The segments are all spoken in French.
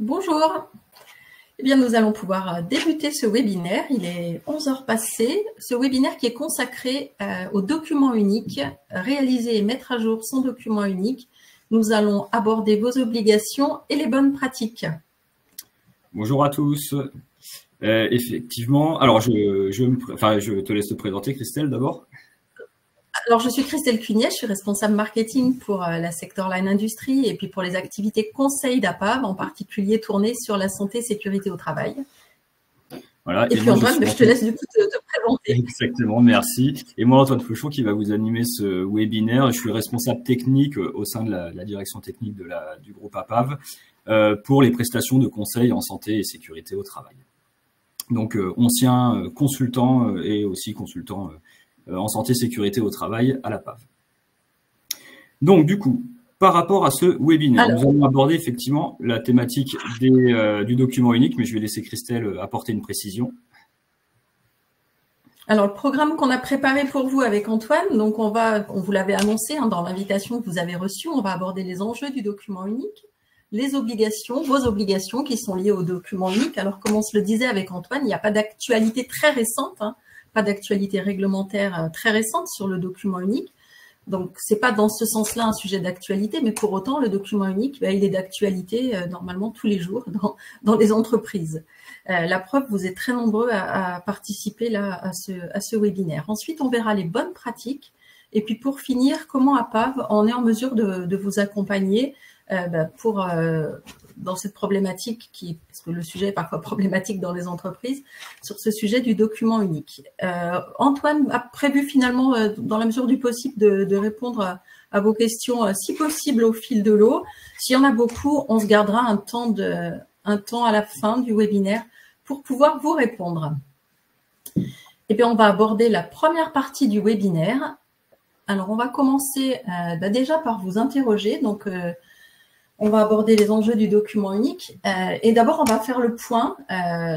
Bonjour. Eh bien, nous allons pouvoir débuter ce webinaire. Il est 11 heures passées. Ce webinaire qui est consacré au document unique, réaliser et mettre à jour son document unique. Nous allons aborder vos obligations et les bonnes pratiques. Bonjour à tous. Effectivement, alors je te laisse te présenter, Christelle, d'abord. Alors, je suis Christelle Cugnet, je suis responsable marketing pour la secteur Line Industrie et puis pour les activités conseil d'APAV, en particulier tournées sur la santé et sécurité au travail. Voilà. Et puis Antoine, je te laisse du coup te présenter. Exactement, merci. Et moi, Antoine Fouchon, qui va vous animer ce webinaire. Je suis responsable technique au sein de la direction technique du groupe APAV pour les prestations de conseil en santé et sécurité au travail. Donc, ancien consultant et aussi consultant en santé et sécurité au travail à l'APAV. Donc, du coup, par rapport à ce webinaire, nous allons aborder effectivement la thématique du document unique, mais je vais laisser Christelle apporter une précision. Alors, le programme qu'on a préparé pour vous avec Antoine, donc on vous l'avait annoncé dans l'invitation que vous avez reçue, on va aborder les enjeux du document unique, les obligations, vos obligations qui sont liées au document unique. Alors, comme on se le disait avec Antoine, il n'y a pas d'actualité très récente, pas d'actualité réglementaire très récente sur le document unique. Donc, ce n'est pas dans ce sens-là un sujet d'actualité, mais pour autant, le document unique, il est d'actualité normalement tous les jours dans les entreprises. La preuve, vous êtes très nombreux à participer là, à ce webinaire. Ensuite, on verra les bonnes pratiques. Et puis, pour finir, comment APAV, on est en mesure de vous accompagner dans cette problématique parce que le sujet est parfois problématique dans les entreprises, sur ce sujet du document unique. Antoine a prévu finalement, dans la mesure du possible, de répondre à vos questions, si possible, au fil de l'eau. S'il y en a beaucoup, on se gardera un temps à la fin du webinaire pour pouvoir vous répondre. Et bien, on va aborder la première partie du webinaire. Alors, on va commencer déjà par vous interroger. Donc, on va aborder les enjeux du document unique. Et d'abord, on va faire le point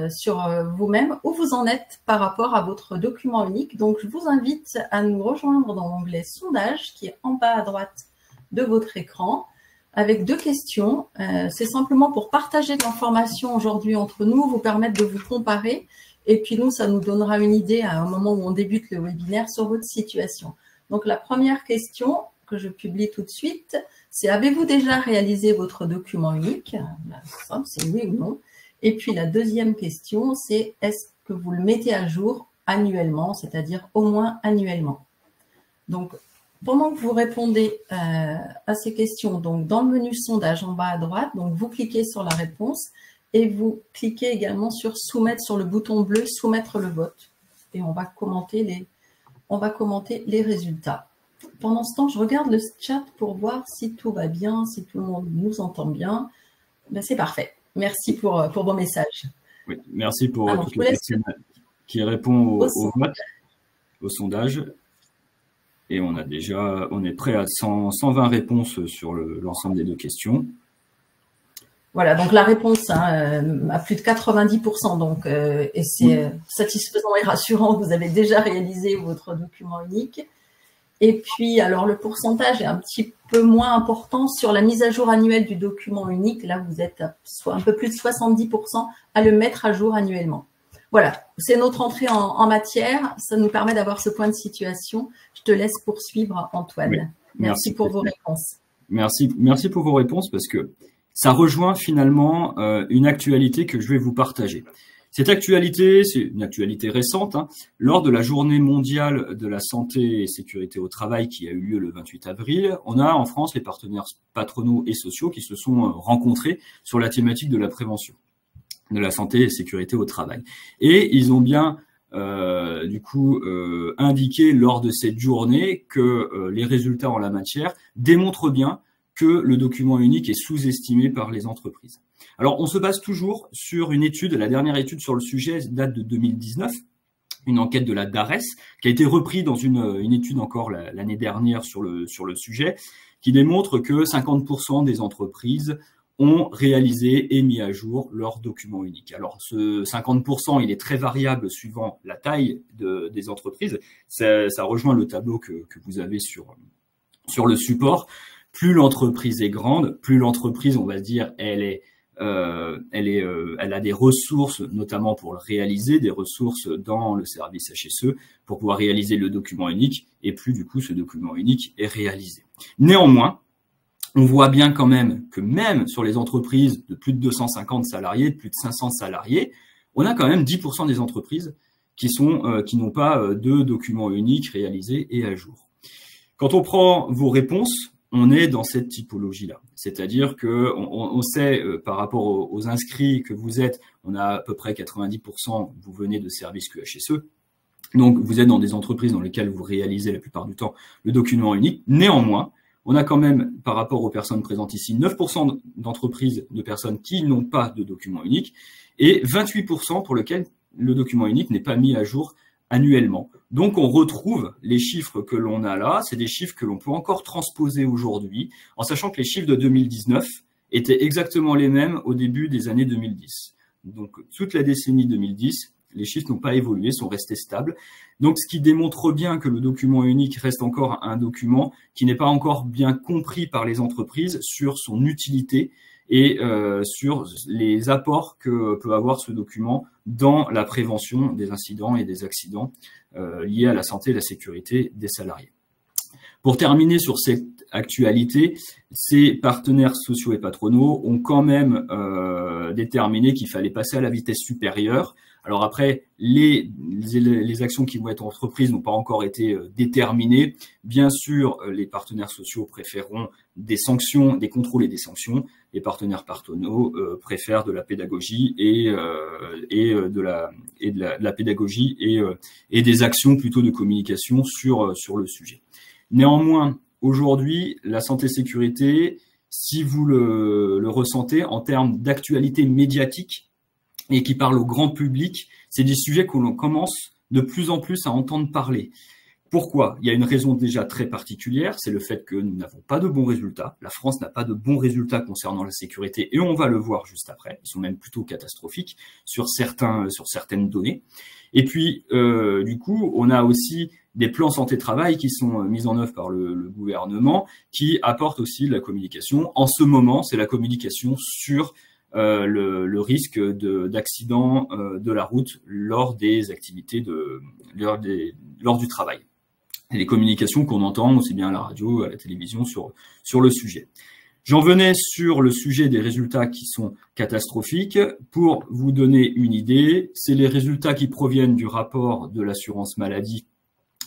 sur vous-même, où vous en êtes par rapport à votre document unique. Donc, je vous invite à nous rejoindre dans l'onglet « Sondage » qui est en bas à droite de votre écran, avec deux questions. C'est simplement pour partager de l'information aujourd'hui entre nous, vous permettre de vous comparer. Et puis nous, ça nous donnera une idée à un moment où on débute le webinaire sur votre situation. Donc, la première question que je publie tout de suite, c'est « Avez-vous déjà réalisé votre document unique ?» C'est oui ou non. Et puis, la deuxième question, c'est « Est-ce que vous le mettez à jour annuellement ?» c'est-à-dire au moins annuellement. Donc, pendant que vous répondez à ces questions, donc dans le menu sondage en bas à droite, donc vous cliquez sur la réponse et vous cliquez également sur soumettre, sur le bouton bleu, soumettre le vote. Et on va commenter les résultats. Pendant ce temps, je regarde le chat pour voir si tout va bien, si tout le monde nous entend bien. Ben, c'est parfait. Merci pour vos messages. Oui, merci pour toutes les personnes qui répondent au vote, au sondage. Et on est prêt à 120 réponses sur l'ensemble des deux questions. Voilà, donc la réponse à plus de 90%, donc, et c'est satisfaisant et rassurant, vous avez déjà réalisé votre document unique. Et puis, alors, le pourcentage est un petit peu moins important sur la mise à jour annuelle du document unique. Là, vous êtes un peu plus de 70% à le mettre à jour annuellement. Voilà, c'est notre entrée en matière. Ça nous permet d'avoir ce point de situation. Je te laisse poursuivre, Antoine. Oui, merci pour vos réponses. Merci pour vos réponses parce que ça rejoint finalement une actualité que je vais vous partager. Cette actualité, c'est une actualité récente, lors de la journée mondiale de la santé et sécurité au travail qui a eu lieu le 28 avril, on a en France les partenaires patronaux et sociaux qui se sont rencontrés sur la thématique de la prévention de la santé et sécurité au travail. Et ils ont bien indiqué lors de cette journée que les résultats en la matière démontrent bien que le document unique est sous-estimé par les entreprises. Alors, on se base toujours sur une étude, la dernière étude sur le sujet date de 2019, une enquête de la DARES, qui a été reprise dans une étude encore l'année dernière sur le sujet, qui démontre que 50% des entreprises ont réalisé et mis à jour leur document unique. Alors, ce 50%, il est très variable suivant la taille des entreprises. Ça rejoint le tableau que vous avez sur le support. Plus l'entreprise est grande, plus l'entreprise, on va dire, elle est elle a des ressources, notamment pour le réaliser, des ressources dans le service HSE pour pouvoir réaliser le document unique, et plus du coup ce document unique est réalisé. Néanmoins, on voit bien quand même que même sur les entreprises de plus de 250 salariés, de plus de 500 salariés, on a quand même 10% des entreprises qui n'ont pas de document unique réalisé et à jour. Quand on prend vos réponses, on est dans cette typologie-là. C'est-à-dire que on sait par rapport aux inscrits que vous êtes, on a à peu près 90%, vous venez de services QHSE. Donc, vous êtes dans des entreprises dans lesquelles vous réalisez la plupart du temps le document unique. Néanmoins, on a quand même, par rapport aux personnes présentes ici, 9% d'entreprises de personnes qui n'ont pas de document unique et 28% pour lesquelles le document unique n'est pas mis à jour annuellement. Donc, on retrouve les chiffres que l'on a là, c'est des chiffres que l'on peut encore transposer aujourd'hui, en sachant que les chiffres de 2019 étaient exactement les mêmes au début des années 2010. Donc, toute la décennie 2010, les chiffres n'ont pas évolué, sont restés stables. Donc, ce qui démontre bien que le document unique reste encore un document qui n'est pas encore bien compris par les entreprises sur son utilité et sur les apports que peut avoir ce document dans la prévention des incidents et des accidents liés à la santé et la sécurité des salariés. Pour terminer sur cette actualité, ces partenaires sociaux et patronaux ont quand même déterminé qu'il fallait passer à la vitesse supérieure. Alors après, les actions qui vont être entreprises n'ont pas encore été déterminées. Bien sûr, les partenaires sociaux préféreront des sanctions, des contrôles et des sanctions. Les partenaires patronaux préfèrent de la pédagogie et de la pédagogie et des actions plutôt de communication sur le sujet. Néanmoins, aujourd'hui, la santé-sécurité, si vous le ressentez en termes d'actualité médiatique et qui parle au grand public, c'est des sujets que l'on commence de plus en plus à entendre parler. Pourquoi? Il y a une raison déjà très particulière, c'est le fait que nous n'avons pas de bons résultats. La France n'a pas de bons résultats concernant la sécurité et on va le voir juste après. Ils sont même plutôt catastrophiques sur certaines données. Et puis, du coup, on a aussi des plans santé-travail qui sont mis en œuvre par le gouvernement qui apportent aussi de la communication. En ce moment, c'est la communication sur le risque d'accident de la route lors des activités lors du travail. Et les communications qu'on entend aussi bien à la radio, à la télévision sur le sujet. J'en venais sur le sujet des résultats qui sont catastrophiques. Pour vous donner une idée, c'est les résultats qui proviennent du rapport de l'assurance maladie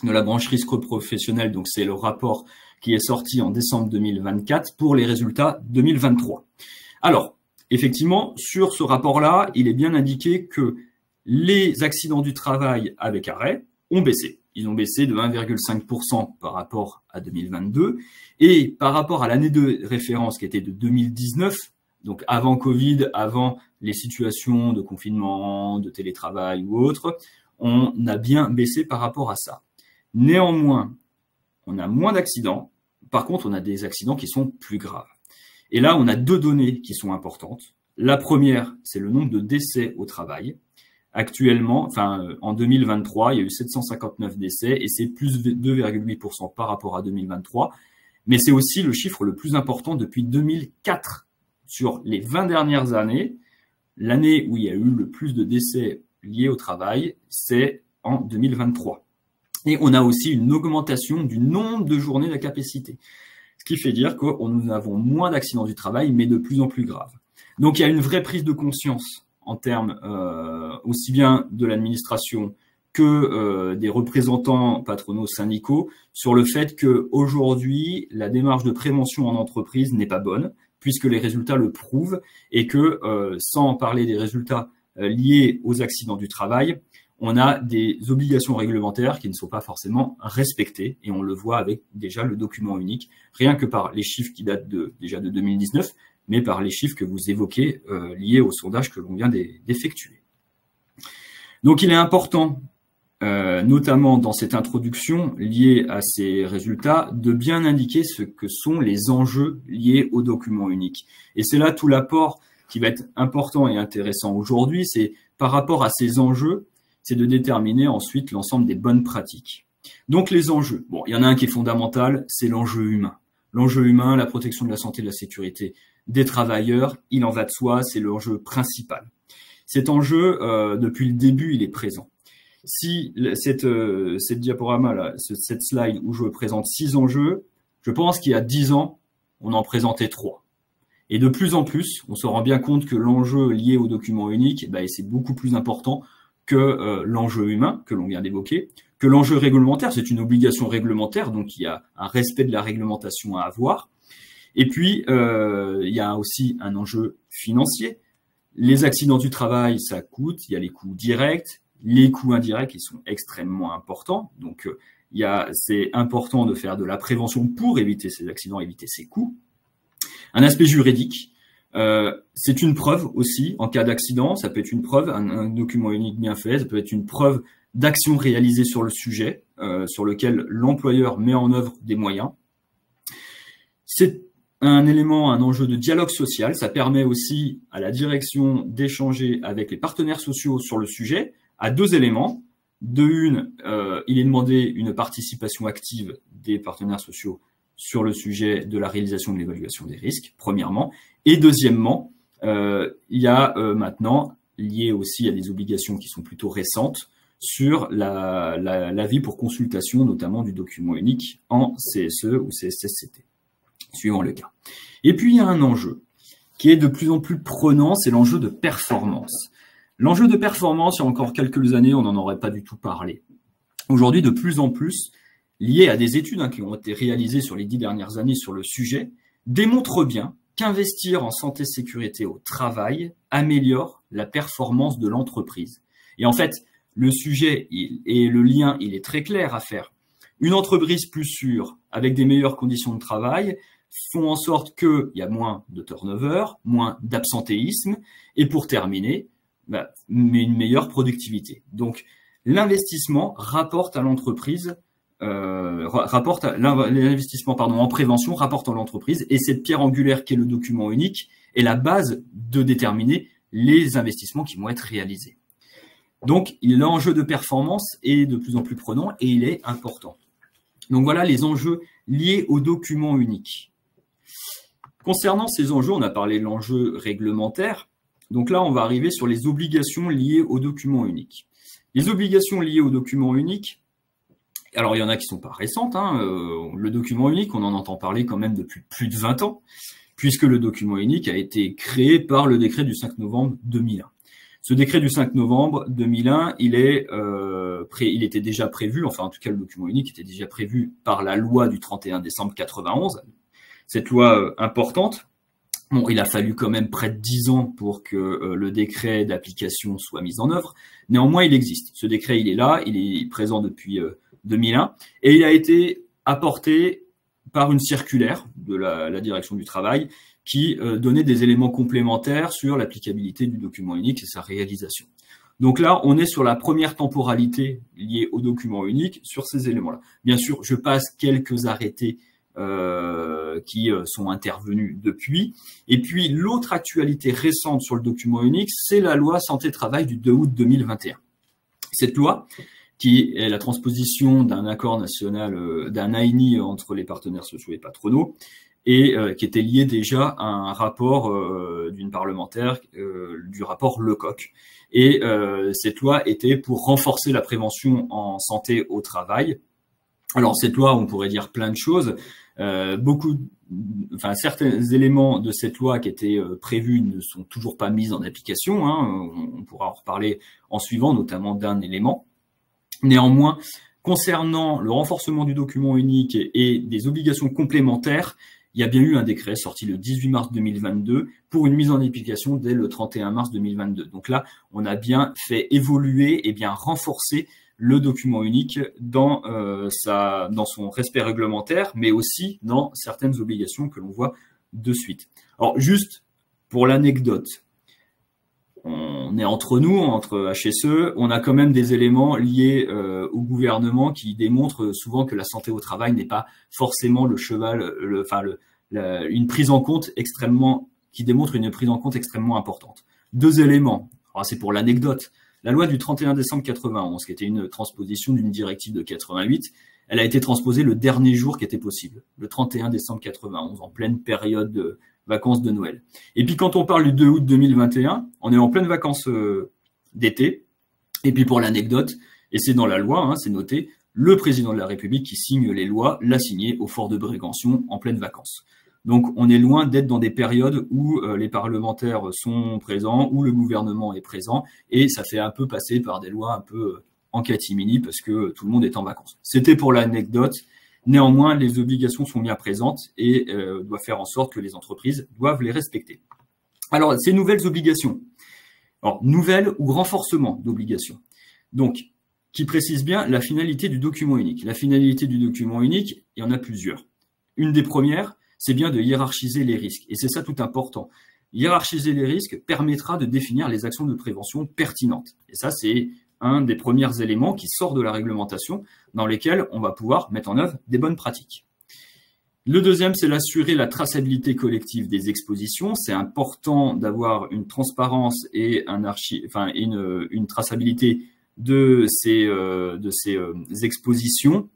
de la branche risque professionnel. Donc, c'est le rapport qui est sorti en décembre 2024 pour les résultats 2023. Alors, effectivement, sur ce rapport-là, il est bien indiqué que les accidents du travail avec arrêt ont baissé. Ils ont baissé de 1,5% par rapport à 2022. Et par rapport à l'année de référence qui était de 2019, donc avant Covid, avant les situations de confinement, de télétravail ou autres, on a bien baissé par rapport à ça. Néanmoins, on a moins d'accidents. Par contre, on a des accidents qui sont plus graves. Et là, on a deux données qui sont importantes. La première, c'est le nombre de décès au travail. Actuellement, en 2023, il y a eu 759 décès et c'est plus de 2,8% par rapport à 2023. Mais c'est aussi le chiffre le plus important depuis 2004. Sur les 20 dernières années, l'année où il y a eu le plus de décès liés au travail, c'est en 2023. Et on a aussi une augmentation du nombre de journées d'incapacité. Ce qui fait dire que nous avons moins d'accidents du travail, mais de plus en plus graves. Donc il y a une vraie prise de conscience en termes aussi bien de l'administration que des représentants patronaux syndicaux sur le fait que aujourd'hui la démarche de prévention en entreprise n'est pas bonne puisque les résultats le prouvent et que sans parler des résultats liés aux accidents du travail, on a des obligations réglementaires qui ne sont pas forcément respectées et on le voit avec déjà le document unique, rien que par les chiffres qui datent déjà de 2019, mais par les chiffres que vous évoquez liés au sondage que l'on vient d'effectuer. Donc il est important, notamment dans cette introduction liée à ces résultats, de bien indiquer ce que sont les enjeux liés au document unique. Et c'est là tout l'apport qui va être important et intéressant aujourd'hui, c'est par rapport à ces enjeux, c'est de déterminer ensuite l'ensemble des bonnes pratiques. Donc les enjeux, bon, il y en a un qui est fondamental, c'est l'enjeu humain. L'enjeu humain, la protection de la santé et de la sécurité des travailleurs. Il en va de soi, c'est l'enjeu principal. Cet enjeu, depuis le début, il est présent. Si cette diaporama-là, cette slide où je présente 6 enjeux, je pense qu'il y a 10 ans, on en présentait 3. Et de plus en plus, on se rend bien compte que l'enjeu lié au document unique, c'est beaucoup plus important que l'enjeu humain, que l'on vient d'évoquer, que l'enjeu réglementaire, c'est une obligation réglementaire, donc il y a un respect de la réglementation à avoir. Et puis, il y a aussi un enjeu financier. Les accidents du travail, ça coûte, il y a les coûts directs, les coûts indirects, ils sont extrêmement importants. Donc, c'est important de faire de la prévention pour éviter ces accidents, éviter ces coûts. Un aspect juridique, c'est une preuve aussi en cas d'accident. Ça peut être une preuve, un document unique bien fait. Ça peut être une preuve d'action réalisée sur le sujet, sur lequel l'employeur met en œuvre des moyens. C'est un élément, un enjeu de dialogue social. Ça permet aussi à la direction d'échanger avec les partenaires sociaux sur le sujet à 2 éléments. De une, il est demandé une participation active des partenaires sociaux sur le sujet de la réalisation de l'évaluation des risques, premièrement. Et deuxièmement, il y a maintenant, lié aussi à des obligations qui sont plutôt récentes, sur l'avis pour consultation, notamment du document unique en CSE ou CSSCT, suivant le cas. Et puis, il y a un enjeu qui est de plus en plus prenant, c'est l'enjeu de performance. L'enjeu de performance, il y a encore quelques années, on n'en aurait pas du tout parlé. Aujourd'hui, de plus en plus, lié à des études qui ont été réalisées sur les 10 dernières années sur le sujet, démontrent bien qu'investir en santé-sécurité au travail améliore la performance de l'entreprise. Et en fait, le sujet et le lien, il est très clair à faire. Une entreprise plus sûre, avec des meilleures conditions de travail, font en sorte qu'il y a moins de turnover, moins d'absentéisme, et pour terminer, une meilleure productivité. Donc, l'investissement rapporte à l'entreprise, l'investissement en prévention rapporte à l'entreprise, et cette pierre angulaire qui est le document unique est la base de déterminer les investissements qui vont être réalisés. Donc, l'enjeu de performance est de plus en plus prenant et il est important. Donc voilà les enjeux liés au document unique. Concernant ces enjeux, on a parlé de l'enjeu réglementaire. Donc là, on va arriver sur les obligations liées au document unique. Les obligations liées au document unique, alors il y en a qui sont pas récentes. Le document unique, on en entend parler quand même depuis plus de 20 ans, puisque le document unique a été créé par le décret du 5 novembre 2001. Ce décret du 5 novembre 2001, il était déjà prévu, enfin en tout cas le document unique était déjà prévu par la loi du 31 décembre 91, cette loi importante. Bon, il a fallu quand même près de 10 ans pour que le décret d'application soit mis en œuvre. Néanmoins, il existe. Ce décret, il est là, il est présent depuis 2001 et il a été apporté par une circulaire de la direction du travail qui donnait des éléments complémentaires sur l'applicabilité du document unique et sa réalisation. Donc là, on est sur la première temporalité liée au document unique sur ces éléments-là. Bien sûr, je passe quelques arrêtés qui sont intervenus depuis. Et puis, l'autre actualité récente sur le document unique, c'est la loi Santé-Travail du 2 août 2021. Cette loi, qui est la transposition d'un accord national, d'un ANI entre les partenaires sociaux et patronaux, et qui était lié déjà à un rapport d'une parlementaire, du rapport Lecoq. Et cette loi était pour renforcer la prévention en santé au travail. Alors cette loi, on pourrait dire plein de choses. Certains éléments de cette loi qui étaient prévus ne sont toujours pas mis en application. On pourra en reparler en suivant, notamment d'un élément. Néanmoins, concernant le renforcement du document unique et des obligations complémentaires, il y a bien eu un décret sorti le 18 mars 2022 pour une mise en application dès le 31 mars 2022. Donc là, on a bien fait évoluer et bien renforcer le document unique dans son respect réglementaire, mais aussi dans certaines obligations que l'on voit de suite. Alors, juste pour l'anecdote, on est entre nous, entre HSE, on a quand même des éléments liés au gouvernement qui démontrent souvent que la santé au travail n'est pas forcément une prise en compte qui démontre une prise en compte extrêmement importante. 2 éléments. Alors, c'est pour l'anecdote. La loi du 31 décembre 91, qui était une transposition d'une directive de 88, elle a été transposée le dernier jour qui était possible, le 31 décembre 91, en pleine période vacances de Noël. Et puis quand on parle du 2 août 2021, on est en pleine vacances d'été. Et puis pour l'anecdote, et c'est dans la loi, hein, c'est noté, le président de la République qui signe les lois l'a signé au fort de Brégançon en pleine vacances. Donc on est loin d'être dans des périodes où les parlementaires sont présents, où le gouvernement est présent, et ça fait un peu passer par des lois un peu en catimini parce que tout le monde est en vacances. C'était pour l'anecdote. Néanmoins, les obligations sont bien présentes et doivent faire en sorte que les entreprises doivent les respecter. Alors, ces nouvelles obligations, alors nouvelles ou renforcement d'obligations, donc qui précise bien la finalité du document unique. La finalité du document unique, il y en a plusieurs. Une des premières, c'est bien de hiérarchiser les risques. Et c'est ça tout important. Hiérarchiser les risques permettra de définir les actions de prévention pertinentes. Et ça, c'est un des premiers éléments qui sort de la réglementation dans lesquels on va pouvoir mettre en œuvre des bonnes pratiques. Le deuxième, c'est d'assurer la traçabilité collective des expositions. C'est important d'avoir une transparence et une traçabilité de ces expositions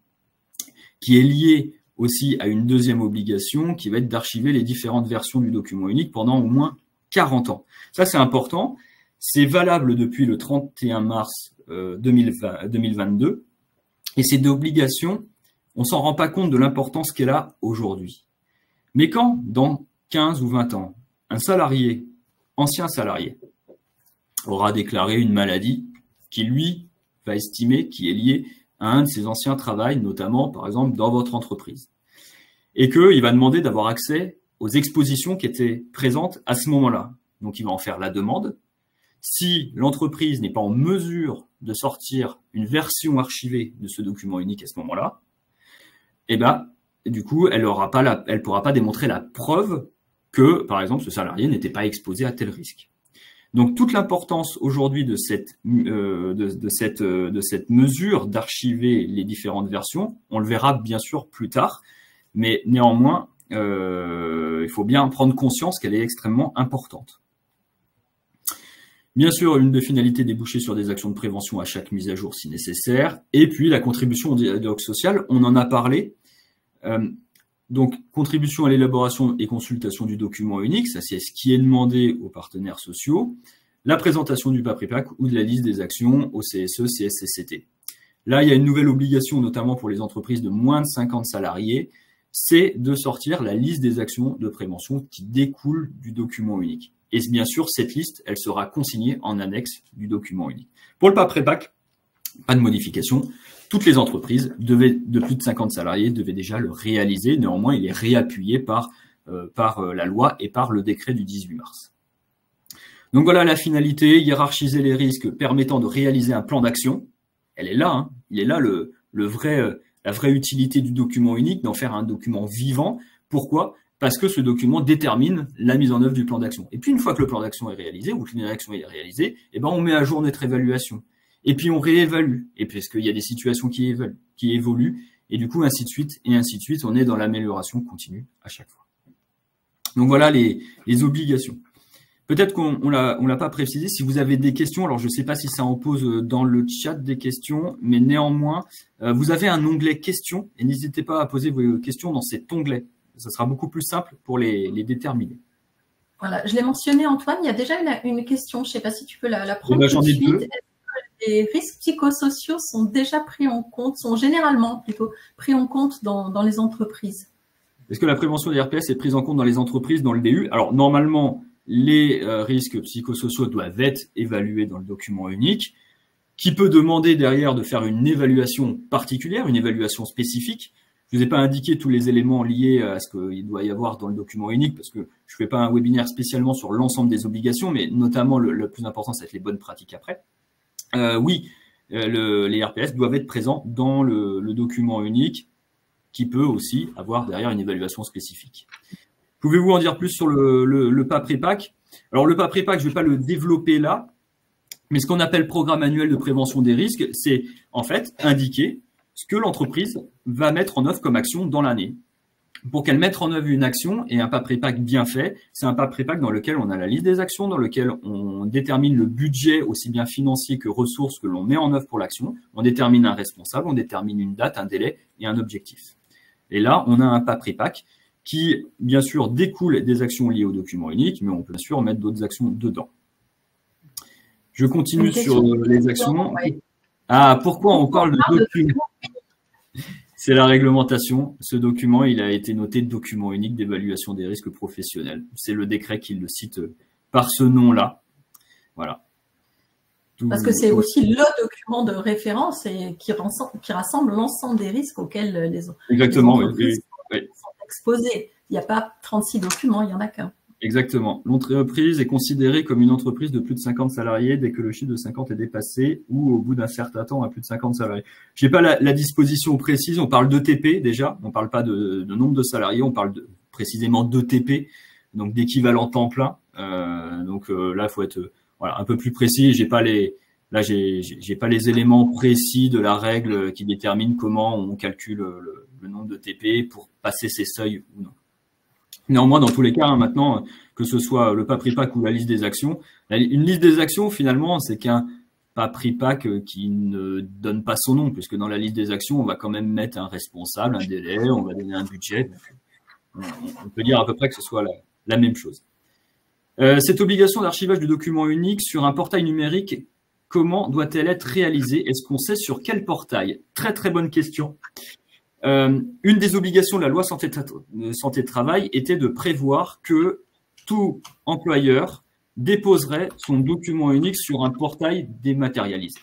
qui est liée aussi à une deuxième obligation qui va être d'archiver les différentes versions du document unique pendant au moins 40 ans. Ça, c'est important. C'est valable depuis le 31 mars 2022. Et cette obligation, on s'en rend pas compte de l'importance qu'elle a aujourd'hui. Mais quand, dans 15 ou 20 ans, un salarié, ancien salarié, aura déclaré une maladie qui, lui, va estimer qui est liée à un de ses anciens travails, notamment, par exemple, dans votre entreprise. Et qu'il va demander d'avoir accès aux expositions qui étaient présentes à ce moment-là. Donc, il va en faire la demande. Si l'entreprise n'est pas en mesure de sortir une version archivée de ce document unique à ce moment-là, eh ben, du coup, elle pourra pas démontrer la preuve que, par exemple, ce salarié n'était pas exposé à tel risque. Donc, toute l'importance aujourd'hui de cette mesure d'archiver les différentes versions, on le verra bien sûr plus tard, mais néanmoins, il faut bien prendre conscience qu'elle est extrêmement importante. Bien sûr, une des finalités déboucher sur des actions de prévention à chaque mise à jour si nécessaire, et puis la contribution au dialogue social, on en a parlé. Donc, contribution à l'élaboration et consultation du document unique, ça c'est ce qui est demandé aux partenaires sociaux, la présentation du PAPREPAC ou de la liste des actions au CSE, CSCCT. Là, il y a une nouvelle obligation, notamment pour les entreprises de moins de 50 salariés, c'est de sortir la liste des actions de prévention qui découlent du document unique. Et bien sûr, cette liste, elle sera consignée en annexe du document unique. Pour le PAPREPAC, pas de modification. Toutes les entreprises de plus de 50 salariés devaient déjà le réaliser. Néanmoins, il est réappuyé par la loi et par le décret du 18 mars. Donc voilà la finalité, hiérarchiser les risques permettant de réaliser un plan d'action. Elle est là, hein. Il est là la vraie utilité du document unique, d'en faire un document vivant. Pourquoi ? Parce que ce document détermine la mise en œuvre du plan d'action. Et puis, une fois que le plan d'action est réalisé, ou que l'action est réalisée, eh ben, on met à jour notre évaluation. Et puis, on réévalue. Et puis, parce qu'il y a des situations qui évoluent. Et du coup, ainsi de suite, et ainsi de suite. On est dans l'amélioration continue à chaque fois. Donc, voilà les obligations. Peut-être qu'on l'a pas précisé. Si vous avez des questions, alors je ne sais pas si ça en pose dans le chat des questions, mais néanmoins, vous avez un onglet questions. Et n'hésitez pas à poser vos questions dans cet onglet. Ça sera beaucoup plus simple pour les déterminer. Voilà, je l'ai mentionné, Antoine, il y a déjà une question, je ne sais pas si tu peux la prendre tout de suite. Est-ce que les risques psychosociaux sont déjà pris en compte, sont généralement plutôt pris en compte dans les entreprises? Est-ce que la prévention des RPS est prise en compte dans les entreprises, dans le DU? Alors, normalement, les risques psychosociaux doivent être évalués dans le document unique, qui peut demander derrière de faire une évaluation particulière, une évaluation spécifique. Je ne vous ai pas indiqué tous les éléments liés à ce qu'il doit y avoir dans le document unique parce que je ne fais pas un webinaire spécialement sur l'ensemble des obligations, mais notamment le plus important, c'est les bonnes pratiques après. Les RPS doivent être présents dans le document unique qui peut aussi avoir derrière une évaluation spécifique. Pouvez-vous en dire plus sur le PAPREPAC? Alors, le PAPREPAC, je ne vais pas le développer là, mais ce qu'on appelle programme annuel de prévention des risques, c'est en fait indiquer ce que l'entreprise va mettre en œuvre comme action dans l'année. Pour qu'elle mette en œuvre une action et un PAPREPAC bien fait, c'est un PAPREPAC dans lequel on a la liste des actions, dans lequel on détermine le budget aussi bien financier que ressources que l'on met en œuvre pour l'action. On détermine un responsable, on détermine une date, un délai et un objectif. Et là, on a un PAPREPAC qui, bien sûr, découlent des actions liées au document unique, mais on peut bien sûr mettre d'autres actions dedans. Je continue sur les actions. Ouais. Ah, pourquoi on parle de document? C'est la réglementation. Ce document, il a été noté document unique d'évaluation des risques professionnels. C'est le décret qui le cite par ce nom-là. Voilà. Parce que c'est aussi le document de référence et qui rassemble l'ensemble des risques auxquels les entreprises sont exposées. Il n'y a pas 36 documents, il n'y en a qu'un. Exactement. L'entreprise est considérée comme une entreprise de plus de 50 salariés dès que le chiffre de 50 est dépassé ou au bout d'un certain temps à plus de 50 salariés. Je n'ai pas la disposition précise. On parle d'ETP déjà. On ne parle pas de nombre de salariés. On parle précisément d'ETP, donc d'équivalent temps plein. Là, il faut être un peu plus précis. J'ai pas les éléments précis de la règle qui détermine comment on calcule le nombre de TP pour passer ces seuils ou non. Néanmoins, dans tous les cas, maintenant, que ce soit le PAPRIPAC ou la liste des actions, une liste des actions, finalement, c'est qu'un PAPRIPAC qui ne donne pas son nom, puisque dans la liste des actions, on va quand même mettre un responsable, un délai, on va donner un budget. On peut dire à peu près que ce soit la même chose. Cette obligation d'archivage du document unique sur un portail numérique, comment doit-elle être réalisée? Est-ce qu'on sait sur quel portail? Très, très bonne question. Une des obligations de la loi santé travail était de prévoir que tout employeur déposerait son document unique sur un portail dématérialisé,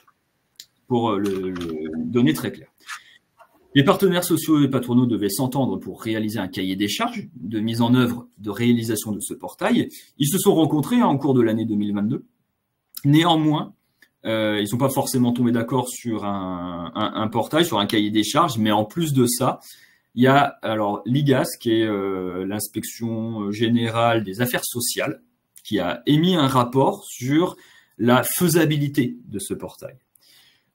pour le donner très clair. Les partenaires sociaux et patronaux devaient s'entendre pour réaliser un cahier des charges de mise en œuvre de réalisation de ce portail. Ils se sont rencontrés en cours de l'année 2022. Néanmoins, ils ne sont pas forcément tombés d'accord sur un portail, sur un cahier des charges, mais en plus de ça, il y a alors l'IGAS, qui est l'inspection générale des affaires sociales, qui a émis un rapport sur la faisabilité de ce portail.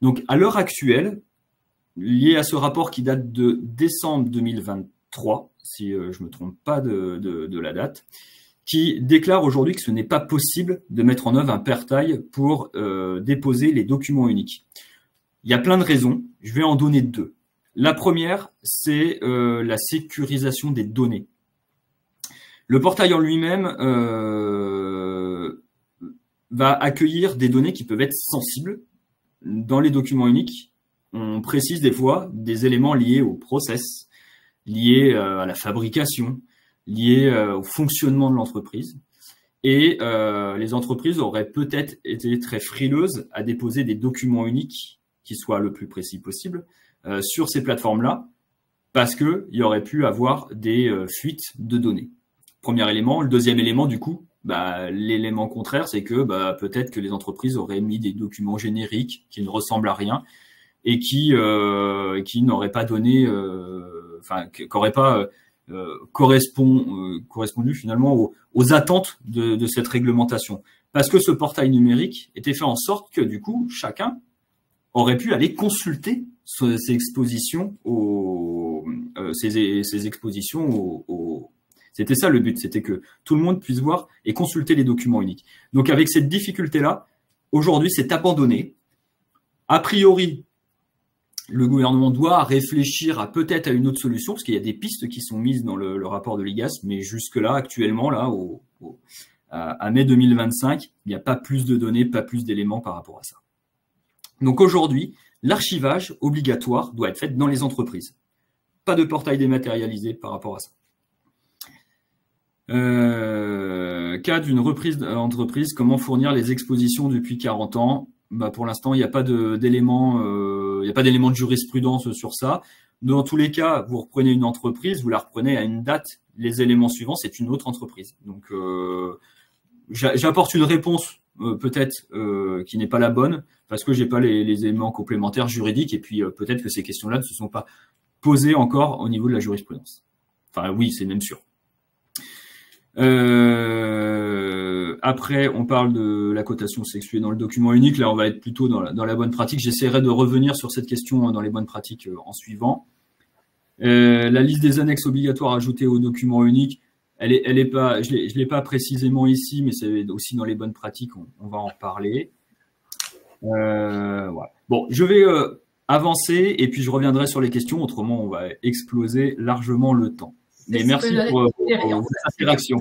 Donc, à l'heure actuelle, lié à ce rapport qui date de décembre 2023, si je me trompe pas de la date, qui déclare aujourd'hui que ce n'est pas possible de mettre en œuvre un portail pour déposer les documents uniques. Il y a plein de raisons, je vais en donner deux. La première, c'est la sécurisation des données. Le portail en lui-même va accueillir des données qui peuvent être sensibles. Dans les documents uniques, on précise des fois des éléments liés au process, liés à la fabrication, liés au fonctionnement de l'entreprise. Et les entreprises auraient peut-être été très frileuses à déposer des documents uniques qui soient le plus précis possible sur ces plateformes-là, parce qu'il y aurait pu avoir des fuites de données. Premier élément. Le deuxième élément, du coup, l'élément contraire, c'est que peut-être que les entreprises auraient mis des documents génériques qui ne ressemblent à rien et qui n'auraient pas donné, qui n'auraient pas correspondu finalement aux attentes de cette réglementation. Parce que ce portail numérique était fait en sorte que du coup, chacun aurait pu aller consulter ces expositions c'était ça le but, c'était que tout le monde puisse voir et consulter les documents uniques. Donc avec cette difficulté-là, aujourd'hui c'est abandonné. A priori, le gouvernement doit réfléchir peut-être à une autre solution, parce qu'il y a des pistes qui sont mises dans le rapport de l'IGAS, mais jusque-là, actuellement, à mai 2025, il n'y a pas plus de données, pas plus d'éléments par rapport à ça. Donc aujourd'hui, l'archivage obligatoire doit être fait dans les entreprises. Pas de portail dématérialisé par rapport à ça. Cas d'une reprise d'entreprise, comment fournir les expositions depuis 40 ans? Pour l'instant, il n'y a pas d'éléments de jurisprudence sur ça. Dans tous les cas, vous reprenez une entreprise, vous la reprenez à une date. Les éléments suivants, c'est une autre entreprise. Donc, j'apporte une réponse peut-être qui n'est pas la bonne parce que j'ai pas les éléments complémentaires juridiques et puis peut-être que ces questions-là ne se sont pas posées encore au niveau de la jurisprudence. Enfin, oui, c'est même sûr. Après, on parle de la cotation sexuée dans le document unique. Là, on va être plutôt dans la bonne pratique. J'essaierai de revenir sur cette question dans les bonnes pratiques en suivant. La liste des annexes obligatoires ajoutées au document unique, elle est pas, je l'ai pas précisément ici, mais c'est aussi dans les bonnes pratiques. On va en parler. Voilà. Bon, je vais avancer et puis je reviendrai sur les questions. Autrement, on va exploser largement le temps. mais merci pour vos interactions.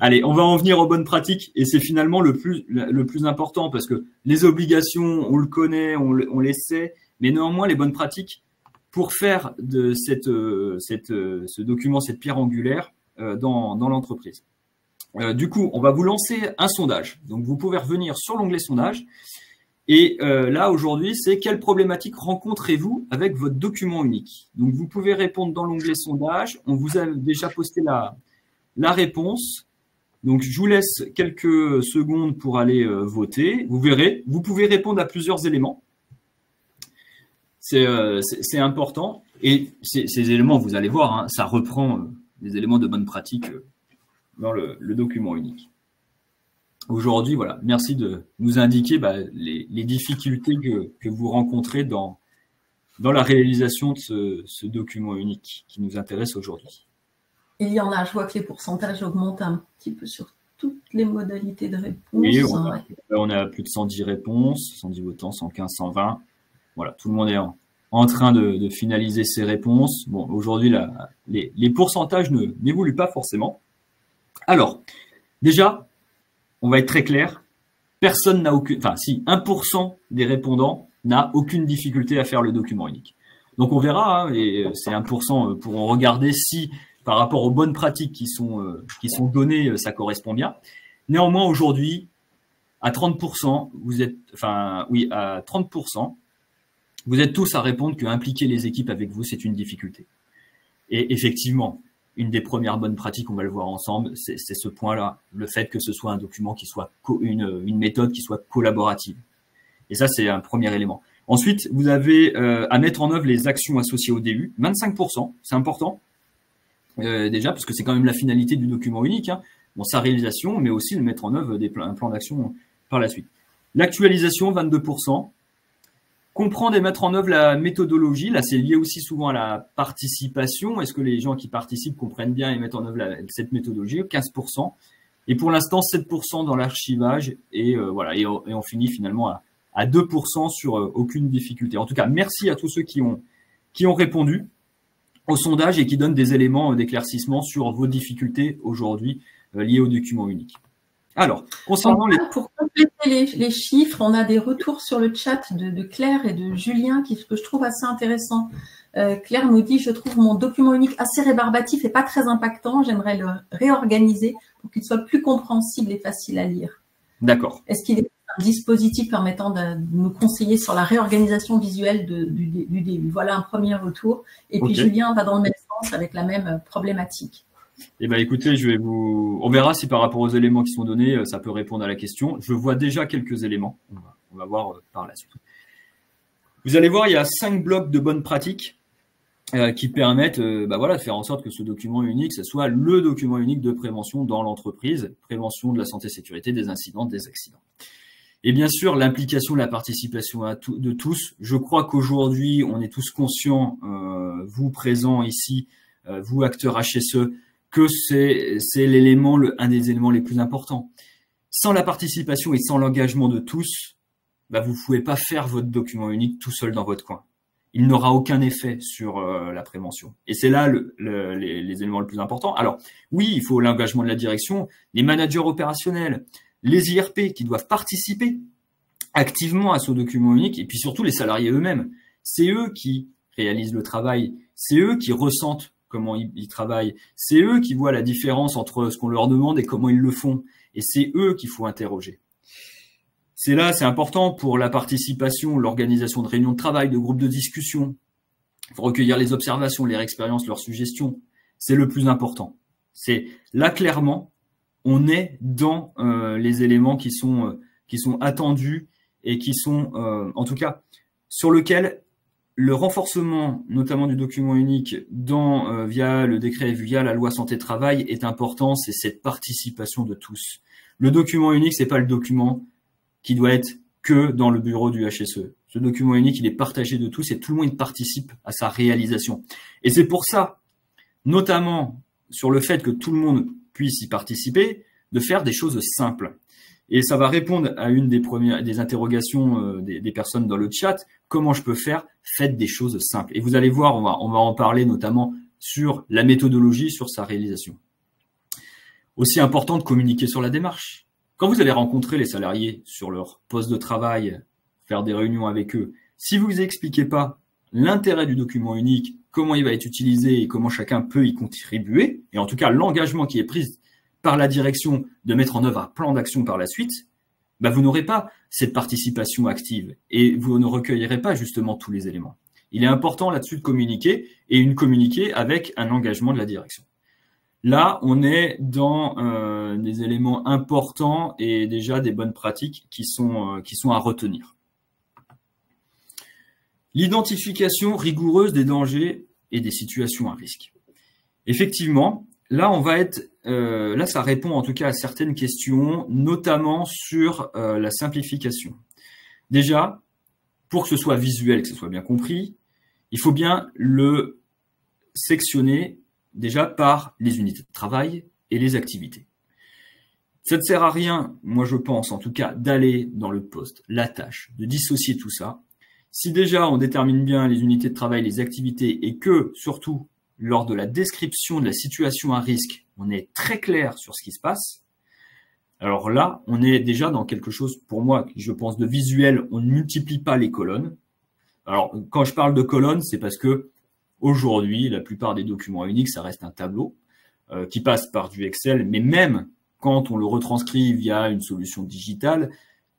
Allez, on va en venir aux bonnes pratiques et c'est finalement le plus important parce que les obligations, on le connaît, on les sait, mais néanmoins les bonnes pratiques pour faire de ce document, cette pierre angulaire dans l'entreprise. Du coup, on va vous lancer un sondage. Donc, vous pouvez revenir sur l'onglet sondage. Et là, aujourd'hui, c'est quelle problématique rencontrez-vous avec votre document unique? Donc, vous pouvez répondre dans l'onglet sondage. On vous a déjà posté la réponse. Donc, je vous laisse quelques secondes pour aller voter. Vous verrez, vous pouvez répondre à plusieurs éléments. C'est important. Et ces éléments, vous allez voir, hein, ça reprend des éléments de bonne pratique dans le document unique. Aujourd'hui, voilà, merci de nous indiquer les difficultés que vous rencontrez dans la réalisation de ce document unique qui nous intéresse aujourd'hui. Il y en a, je vois que les pourcentages augmentent un petit peu sur toutes les modalités de réponse. Oui, on a plus de 110 réponses, 110 votants, 115, 120. Voilà, tout le monde est en train de finaliser ses réponses. Bon, aujourd'hui, les pourcentages n'évoluent pas forcément. Alors, déjà, on va être très clair. Personne n'a aucune, enfin, si 1% des répondants n'a aucune difficulté à faire le document unique. Donc, on verra, hein, et c'est 1% pour regarder si, par rapport aux bonnes pratiques qui sont données, ça correspond bien. Néanmoins, aujourd'hui, à 30%, à 30%, vous êtes tous à répondre que impliquer les équipes avec vous, c'est une difficulté. Et effectivement, une des premières bonnes pratiques, on va le voir ensemble, c'est ce point-là, le fait que ce soit un document qui soit une méthode qui soit collaborative. Et ça, c'est un premier élément. Ensuite, vous avez à mettre en œuvre les actions associées au début, 25%, c'est important déjà, parce que c'est quand même la finalité du document unique, hein. Bon, sa réalisation, mais aussi de mettre en œuvre un plan d'action par la suite. L'actualisation, 22%. Comprendre et mettre en œuvre la méthodologie, là c'est lié aussi souvent à la participation. Est-ce que les gens qui participent comprennent bien et mettent en œuvre cette méthodologie? 15%. Et pour l'instant, 7% dans l'archivage. Et voilà, et on finit finalement à 2% sur aucune difficulté. En tout cas, merci à tous ceux qui ont répondu au sondage et qui donnent des éléments d'éclaircissement sur vos difficultés aujourd'hui liées au document unique. Alors, concernant pour compléter les chiffres, on a des retours sur le chat de Claire et de Julien que je trouve assez intéressant. Claire nous dit « Je trouve mon document unique assez rébarbatif et pas très impactant. J'aimerais le réorganiser pour qu'il soit plus compréhensible et facile à lire. » D'accord. Est-ce qu'il y a un dispositif permettant de nous conseiller sur la réorganisation visuelle du début? Voilà un premier retour. Et puis Julien va dans le même sens avec la même problématique. Eh ben, écoutez, on verra si par rapport aux éléments qui sont donnés, ça peut répondre à la question. Je vois déjà quelques éléments. On va voir par la suite. Vous allez voir, il y a 5 blocs de bonnes pratiques qui permettent de faire en sorte que ce document unique, ce soit le document unique de prévention dans l'entreprise, prévention de la santé et sécurité, des incidents, des accidents. Et bien sûr, l'implication, la participation de tous. Je crois qu'aujourd'hui, on est tous conscients, vous présents ici, vous acteurs HSE, que c'est un des éléments les plus importants. Sans la participation et sans l'engagement de tous, vous pouvez pas faire votre document unique tout seul dans votre coin. Il n'aura aucun effet sur la prévention. Et c'est là les éléments les plus importants. Alors, oui, il faut l'engagement de la direction, les managers opérationnels, les IRP qui doivent participer activement à ce document unique, et puis surtout les salariés eux-mêmes. C'est eux qui réalisent le travail, c'est eux qui ressentent comment ils travaillent. C'est eux qui voient la différence entre ce qu'on leur demande et comment ils le font. Et c'est eux qu'il faut interroger. C'est important pour la participation, l'organisation de réunions de travail, de groupes de discussion. Il faut recueillir les observations, les expériences, leurs suggestions. C'est le plus important. C'est là, clairement, on est dans les éléments qui sont attendus et qui sont, en tout cas, sur lequel le renforcement, notamment du document unique, via le décret, via la loi santé-travail, est important. C'est cette participation de tous. Le document unique, c'est pas le document qui doit être que dans le bureau du HSE. Ce document unique, il est partagé de tous et tout le monde participe à sa réalisation. Et c'est pour ça, notamment sur le fait que tout le monde puisse y participer, de faire des choses simples. Et ça va répondre à une des interrogations des personnes dans le chat. Comment je peux faire? Faites des choses simples. Et vous allez voir, on va en parler notamment sur la méthodologie, sur sa réalisation. Aussi important de communiquer sur la démarche. Quand vous allez rencontrer les salariés sur leur poste de travail, faire des réunions avec eux, si vous expliquez pas l'intérêt du document unique, comment il va être utilisé et comment chacun peut y contribuer, et en tout cas l'engagement qui est pris par la direction de mettre en œuvre un plan d'action par la suite, bah vous n'aurez pas cette participation active et vous ne recueillerez pas justement tous les éléments. Il est important là-dessus de communiquer et communiquer avec un engagement de la direction. Là, on est dans des éléments importants et déjà des bonnes pratiques qui sont à retenir. L'identification rigoureuse des dangers et des situations à risque. Effectivement, là, on va être, là, ça répond en tout cas à certaines questions, notamment sur la simplification. Déjà, pour que ce soit visuel, que ce soit bien compris, il faut bien le sectionner déjà par les unités de travail et les activités. Ça ne sert à rien, moi je pense en tout cas, d'aller dans le poste, la tâche, de dissocier tout ça. Si déjà on détermine bien les unités de travail, les activités et que surtout lors de la description de la situation à risque, on est très clair sur ce qui se passe, alors là on est déjà dans quelque chose pour moi, je pense, de visuel, on ne multiplie pas les colonnes. Alors quand je parle de colonnes, c'est parce que aujourd'hui, la plupart des documents uniques, ça reste un tableau qui passe par du Excel, mais même quand on le retranscrit via une solution digitale,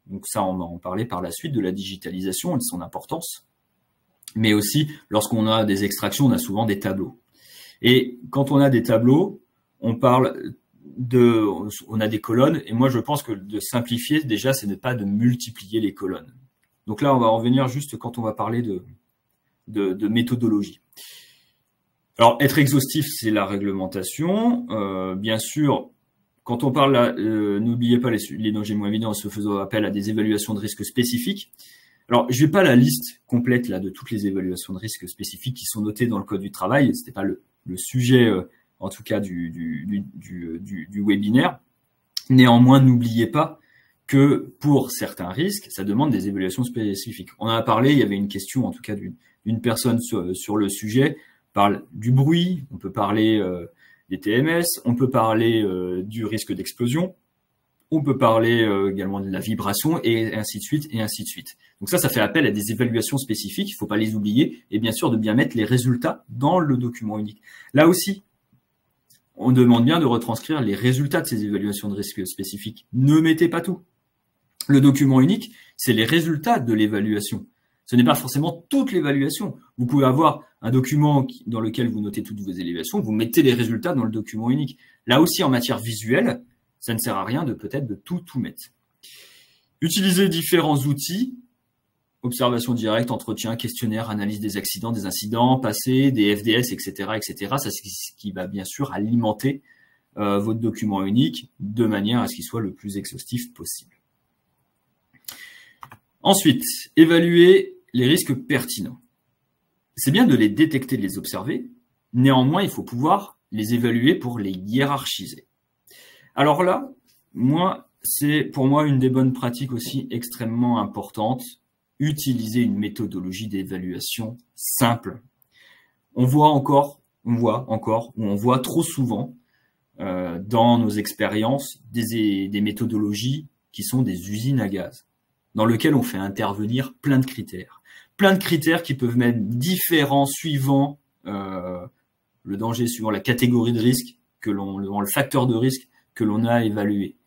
donc ça, on va en parler par la suite de la digitalisation et de son importance, mais aussi lorsqu'on a des extractions, on a souvent des tableaux. Et quand on a des tableaux, on a des colonnes, et moi je pense que de simplifier déjà, c'est ne pas de multiplier les colonnes. Donc là, on va en revenir juste quand on va parler de méthodologie. Alors, être exhaustif, c'est la réglementation. Bien sûr, quand on parle, n'oubliez pas les dangers moins évidents en se faisant appel à des évaluations de risques spécifiques. Alors, je vais pas la liste complète là de toutes les évaluations de risques spécifiques qui sont notées dans le Code du travail. C'était pas le sujet, en tout cas, du webinaire. Néanmoins, n'oubliez pas que pour certains risques, ça demande des évaluations spécifiques. On en a parlé, il y avait une question, en tout cas, d'une personne sur le sujet. On parle du bruit, on peut parler des TMS, on peut parler du risque d'explosion, on peut parler également de la vibration, et ainsi de suite, et ainsi de suite. Donc ça fait appel à des évaluations spécifiques, il ne faut pas les oublier, et bien sûr de bien mettre les résultats dans le document unique. Là aussi, on demande bien de retranscrire les résultats de ces évaluations de risque spécifiques. Ne mettez pas tout. Le document unique, c'est les résultats de l'évaluation. Ce n'est pas forcément toute l'évaluation. Vous pouvez avoir un document dans lequel vous notez toutes vos évaluations, vous mettez les résultats dans le document unique. Là aussi, en matière visuelle, ça ne sert à rien de peut-être de tout mettre. Utiliser différents outils, observation directe, entretien, questionnaire, analyse des accidents, des incidents passés, des FDS, etc., etc. Ça, c'est ce qui va bien sûr alimenter votre document unique de manière à ce qu'il soit le plus exhaustif possible. Ensuite, évaluer les risques pertinents. C'est bien de les détecter, de les observer. Néanmoins, il faut pouvoir les évaluer pour les hiérarchiser. Alors là, c'est pour moi une des bonnes pratiques aussi extrêmement importantes. Utiliser une méthodologie d'évaluation simple. On voit trop souvent dans nos expériences des méthodologies qui sont des usines à gaz, dans lesquelles on fait intervenir plein de critères qui peuvent être différents suivant le danger, suivant la catégorie de risque le facteur de risque que l'on a évalué.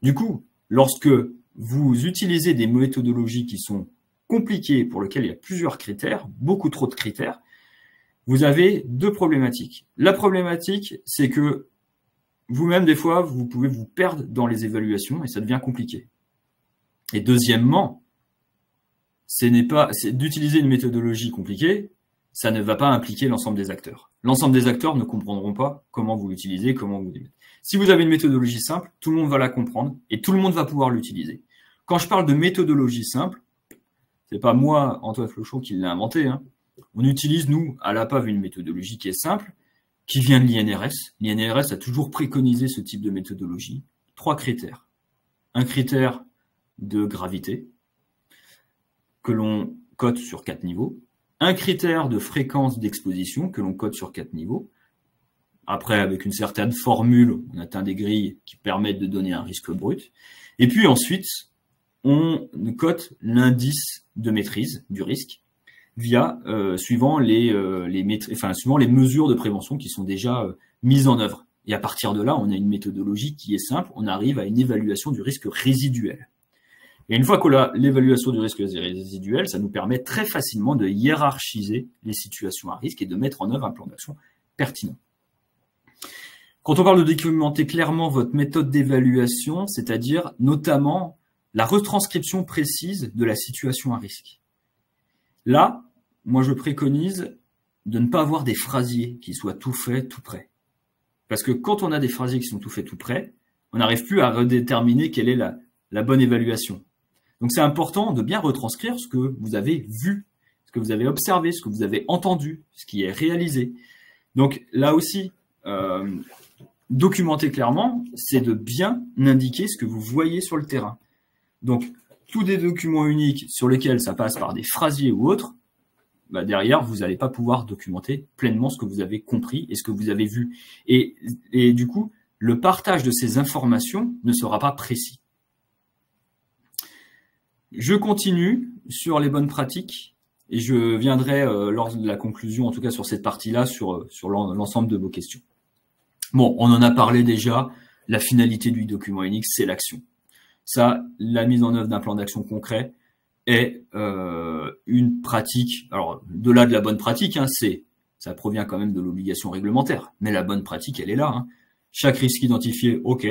Du coup, lorsque vous utilisez des méthodologies qui sont compliquées, pour lesquelles il y a plusieurs critères, beaucoup trop de critères, vous avez deux problématiques. La problématique, c'est que vous-même, des fois, vous pouvez vous perdre dans les évaluations et ça devient compliqué. Et deuxièmement, c'est d'utiliser une méthodologie compliquée, ça ne va pas impliquer l'ensemble des acteurs. L'ensemble des acteurs ne comprendront pas comment vous l'utilisez, comment vous l'utilisez. Si vous avez une méthodologie simple, tout le monde va la comprendre et tout le monde va pouvoir l'utiliser. Quand je parle de méthodologie simple, c'est pas moi, Antoine Flochon, qui l'ai inventé. On utilise, nous, à l'APAV, une méthodologie qui est simple, qui vient de l'INRS. L'INRS a toujours préconisé ce type de méthodologie. 3 critères. Un critère de gravité, que l'on cote sur 4 niveaux. un critère de fréquence d'exposition que l'on code sur 4 niveaux. Après, avec une certaine formule, on atteint des grilles qui permettent de donner un risque brut. Et puis ensuite, on cote l'indice de maîtrise du risque via suivant les mesures de prévention qui sont déjà mises en œuvre. Et à partir de là, on a une méthodologie qui est simple, on arrive à une évaluation du risque résiduel. Et une fois qu'on a l'évaluation du risque résiduel, ça nous permet très facilement de hiérarchiser les situations à risque et de mettre en œuvre un plan d'action pertinent. Quand on parle de documenter clairement votre méthode d'évaluation, c'est-à-dire notamment la retranscription précise de la situation à risque. Là, moi je préconise de ne pas avoir des phrasiers qui soient tout faits, tout prêts. Parce que quand on a des phrasiers qui sont tout faits, tout prêts, on n'arrive plus à redéterminer quelle est la bonne évaluation. Donc c'est important de bien retranscrire ce que vous avez vu, ce que vous avez observé, ce que vous avez entendu, ce qui est réalisé. Donc là aussi, documenter clairement, c'est de bien indiquer ce que vous voyez sur le terrain. Donc, tous des documents uniques sur lesquels ça passe par des phrasiers ou autres, bah derrière, vous n'allez pas pouvoir documenter pleinement ce que vous avez compris et ce que vous avez vu. Et du coup, le partage de ces informations ne sera pas précis. Je continue sur les bonnes pratiques et je viendrai lors de la conclusion, en tout cas sur cette partie-là, sur l'ensemble de vos questions. Bon, on en a parlé déjà, la finalité du document unique, c'est l'action. Ça, la mise en œuvre d'un plan d'action concret est une pratique. Alors, de-delà de la bonne pratique, hein, ça provient quand même de l'obligation réglementaire. Mais la bonne pratique, elle est là. Hein. Chaque risque identifié, ok.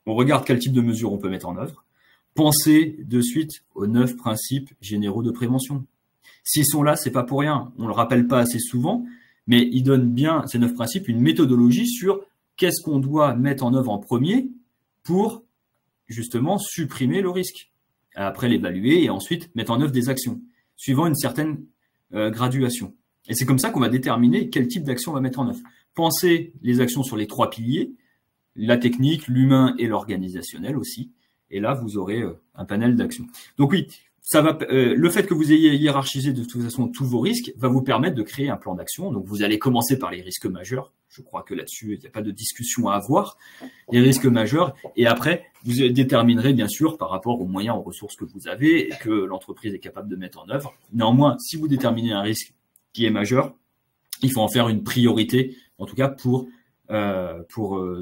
On regarde quel type de mesures on peut mettre en œuvre. Pensez de suite aux 9 principes généraux de prévention. S'ils sont là, c'est pas pour rien. On le rappelle pas assez souvent, mais ils donnent bien, ces 9 principes, une méthodologie sur qu'est-ce qu'on doit mettre en œuvre en premier pour justement supprimer le risque. Après l'évaluer et ensuite mettre en œuvre des actions, suivant une certaine graduation. Et c'est comme ça qu'on va déterminer quel type d'action on va mettre en œuvre. Pensez les actions sur les 3 piliers, la technique, l'humain et l'organisationnel aussi. Et là, vous aurez un panel d'actions. Donc oui, ça va. Le fait que vous ayez hiérarchisé de toute façon tous vos risques va vous permettre de créer un plan d'action. Donc vous allez commencer par les risques majeurs. Je crois que là-dessus, il n'y a pas de discussion à avoir. Les risques majeurs. Et après, vous déterminerez bien sûr par rapport aux moyens, aux ressources que vous avez et que l'entreprise est capable de mettre en œuvre. Néanmoins, si vous déterminez un risque qui est majeur, il faut en faire une priorité, en tout cas pour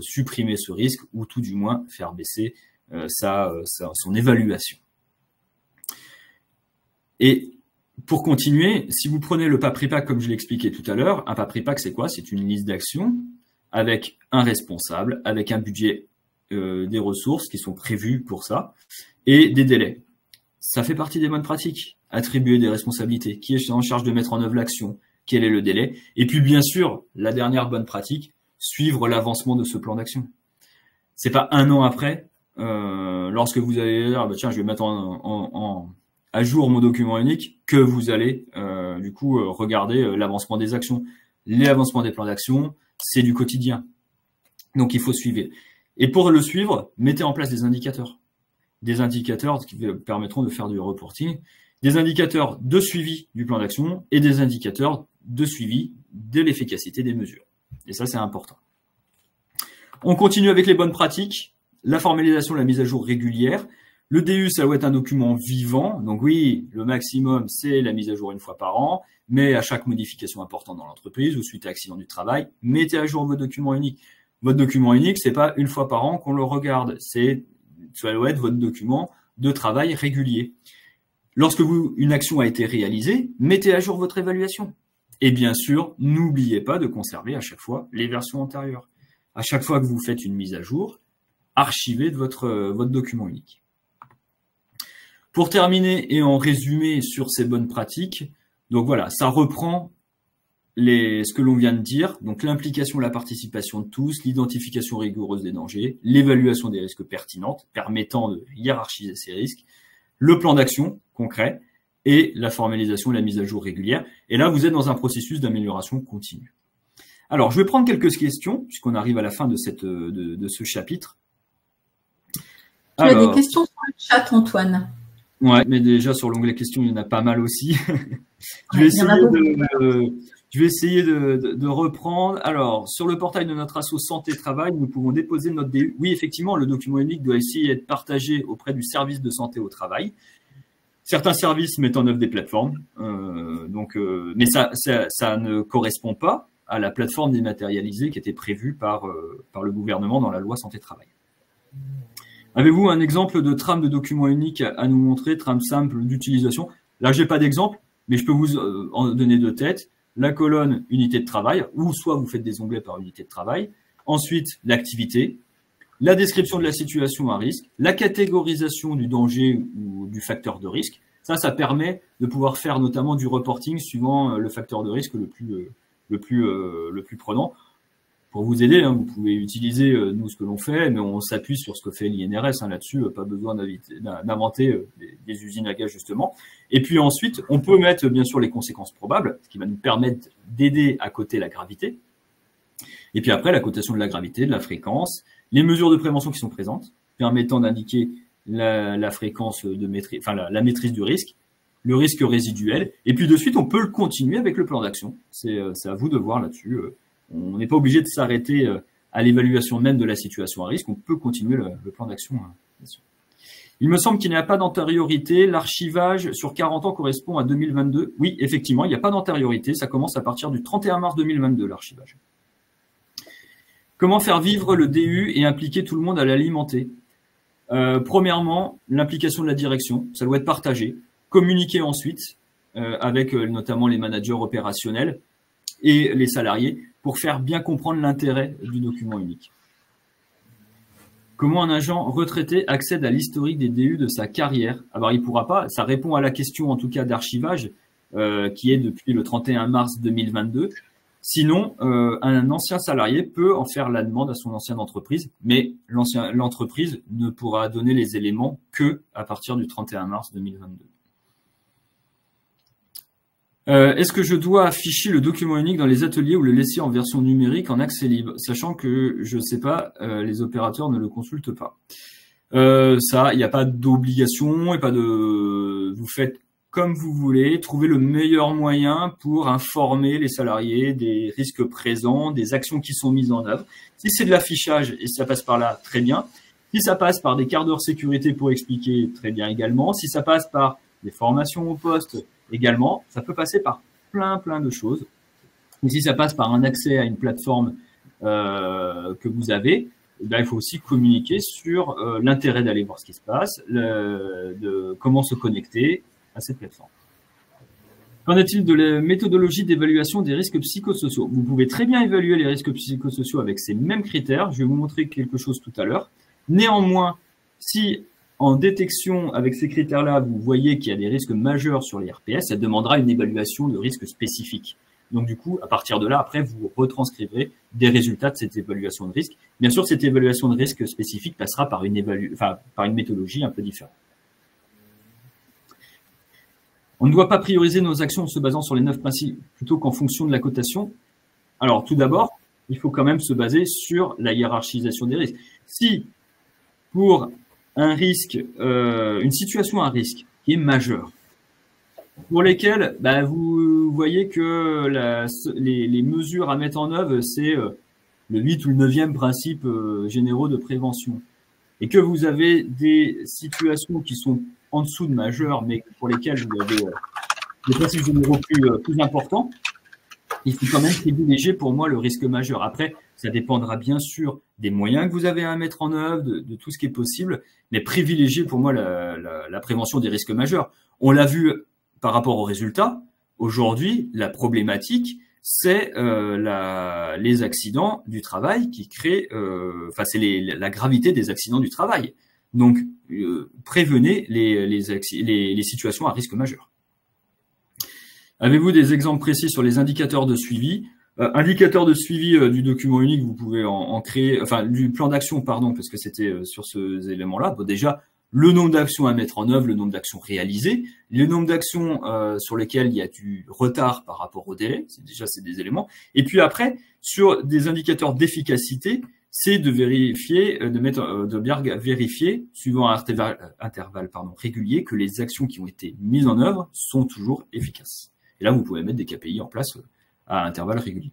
supprimer ce risque ou tout du moins faire baisser son évaluation. Et pour continuer, si vous prenez le PAPRIPAC comme je l'ai expliqué tout à l'heure, un PAPRIPAC c'est quoi? C'est une liste d'actions avec un responsable, avec un budget, des ressources qui sont prévues pour ça et des délais. Ça fait partie des bonnes pratiques. Attribuer des responsabilités. Qui est en charge de mettre en œuvre l'action? Quel est le délai? Et puis bien sûr, la dernière bonne pratique, suivre l'avancement de ce plan d'action. C'est pas un an après, lorsque vous allez dire, bah, tiens, je vais mettre à jour mon document unique, que vous allez du coup regarder l'avancement des actions. L'avancement des plans d'action, c'est du quotidien. Donc il faut suivre. Et pour le suivre, mettez en place des indicateurs. Des indicateurs qui permettront de faire du reporting, des indicateurs de suivi du plan d'action et des indicateurs de suivi de l'efficacité des mesures. Et ça, c'est important. On continue avec les bonnes pratiques. La formalisation, la mise à jour régulière. Le DU, ça doit être un document vivant. Donc oui, le maximum, c'est la mise à jour une fois par an. Mais à chaque modification importante dans l'entreprise ou suite à accident du travail, mettez à jour vos documents uniques. Votre document unique, c'est pas une fois par an qu'on le regarde. Ça doit être votre document de travail régulier. Lorsque une action a été réalisée, mettez à jour votre évaluation. Et bien sûr, n'oubliez pas de conserver à chaque fois les versions antérieures. À chaque fois que vous faites une mise à jour, archivez votre document unique. Pour terminer et en résumé sur ces bonnes pratiques, donc voilà, ça reprend ce que l'on vient de dire, donc l'implication, la participation de tous, l'identification rigoureuse des dangers, l'évaluation des risques pertinentes, permettant de hiérarchiser ces risques, le plan d'action concret et la formalisation et la mise à jour régulière. Et là, vous êtes dans un processus d'amélioration continue. Alors, je vais prendre quelques questions, puisqu'on arrive à la fin de ce chapitre. Tu as des questions sur le chat, Antoine? Ouais, mais déjà sur l'onglet questions, il y en a pas mal aussi. Je vais essayer de reprendre. Alors, sur le portail de notre asso Santé Travail, nous pouvons déposer notre DU. Oui, effectivement, le document unique doit essayer d'être partagé auprès du service de santé au travail. Certains services mettent en œuvre des plateformes, mais ça ne correspond pas à la plateforme dématérialisée qui était prévue par le gouvernement dans la loi Santé Travail. Avez-vous un exemple de trame de document unique à nous montrer, trame simple d'utilisation? Là, j'ai pas d'exemple, mais je peux vous en donner de tête. La colonne unité de travail, ou soit vous faites des onglets par unité de travail. Ensuite, l'activité, la description de la situation à risque, la catégorisation du danger ou du facteur de risque. Ça permet de pouvoir faire notamment du reporting suivant le facteur de risque le plus prenant. Pour vous aider, vous pouvez utiliser nous ce que l'on fait, mais on s'appuie sur ce que fait l'INRS là-dessus, pas besoin d'inventer des usines à gaz justement. Et puis ensuite, on peut mettre bien sûr les conséquences probables, ce qui va nous permettre d'aider à coter la gravité. Et puis après, la cotation de la gravité, de la fréquence, les mesures de prévention qui sont présentes, permettant d'indiquer la fréquence de maîtrise, enfin la maîtrise du risque, le risque résiduel. Et puis de suite, on peut le continuer avec le plan d'action. C'est à vous de voir là-dessus. On n'est pas obligé de s'arrêter à l'évaluation même de la situation à risque. On peut continuer le plan d'action. Il me semble qu'il n'y a pas d'antériorité. L'archivage sur 40 ans correspond à 2022. Oui, effectivement, il n'y a pas d'antériorité. Ça commence à partir du 31 mars 2022, l'archivage. Comment faire vivre le DU et impliquer tout le monde à l'alimenter? Premièrement, l'implication de la direction. Ça doit être partagé. Communiquer ensuite avec notamment les managers opérationnels et les salariés pour faire bien comprendre l'intérêt du document unique. Comment un agent retraité accède à l'historique des DU de sa carrière? Alors, il pourra pas, ça répond à la question en tout cas d'archivage qui est depuis le 31 mars 2022. Sinon, un ancien salarié peut en faire la demande à son ancienne entreprise, mais l'entreprise ne pourra donner les éléments que à partir du 31 mars 2022. Est-ce que je dois afficher le document unique dans les ateliers ou le laisser en version numérique en accès libre, sachant que je ne sais pas, les opérateurs ne le consultent pas. Ça, il n'y a pas d'obligation et pas de. Vous faites comme vous voulez, trouvez le meilleur moyen pour informer les salariés des risques présents, des actions qui sont mises en œuvre. Si c'est de l'affichage et ça passe par là, très bien. Si ça passe par des quarts d'heure sécurité pour expliquer, très bien également. Si ça passe par des formations au poste, également, ça peut passer par plein de choses. Et si ça passe par un accès à une plateforme que vous avez, il faut aussi communiquer sur l'intérêt d'aller voir ce qui se passe, de comment se connecter à cette plateforme. Qu'en est-il de la méthodologie d'évaluation des risques psychosociaux? Vous pouvez très bien évaluer les risques psychosociaux avec ces mêmes critères. Je vais vous montrer quelque chose tout à l'heure. Néanmoins, si en détection, avec ces critères-là, vous voyez qu'il y a des risques majeurs sur les RPS, ça demandera une évaluation de risque spécifique. Donc, du coup, à partir de là, après, vous retranscriverez des résultats de cette évaluation de risque. Bien sûr, cette évaluation de risque spécifique passera par une méthodologie un peu différente. On ne doit pas prioriser nos actions en se basant sur les 9 principes plutôt qu'en fonction de la cotation. Alors, tout d'abord, il faut quand même se baser sur la hiérarchisation des risques. Si, pour un risque, une situation à risque qui est majeure, pour lesquelles vous voyez que les mesures à mettre en œuvre, c'est le 8 ou le 9e principe généraux de prévention, et que vous avez des situations qui sont en dessous de majeures, mais pour lesquelles vous avez des principes généraux plus importants, il faut quand même privilégier pour moi le risque majeur. Après, ça dépendra bien sûr des moyens que vous avez à mettre en œuvre, de tout ce qui est possible, mais privilégier pour moi la prévention des risques majeurs. On l'a vu par rapport aux résultats. Aujourd'hui, la problématique, c'est les accidents du travail qui créent, c'est la gravité des accidents du travail. Donc, prévenez les situations à risque majeur. Avez-vous des exemples précis sur les indicateurs de suivi? Indicateur de suivi du document unique, vous pouvez en créer, du plan d'action, pardon, parce que c'était sur ces éléments-là. Bon, déjà, le nombre d'actions à mettre en œuvre, le nombre d'actions réalisées, le nombre d'actions sur lesquelles il y a du retard par rapport au délai, c'est des éléments. Et puis après, sur des indicateurs d'efficacité, c'est de vérifier, de bien vérifier, suivant un intervalle régulier, que les actions qui ont été mises en œuvre sont toujours efficaces. Et là, vous pouvez mettre des KPI en place à intervalles réguliers.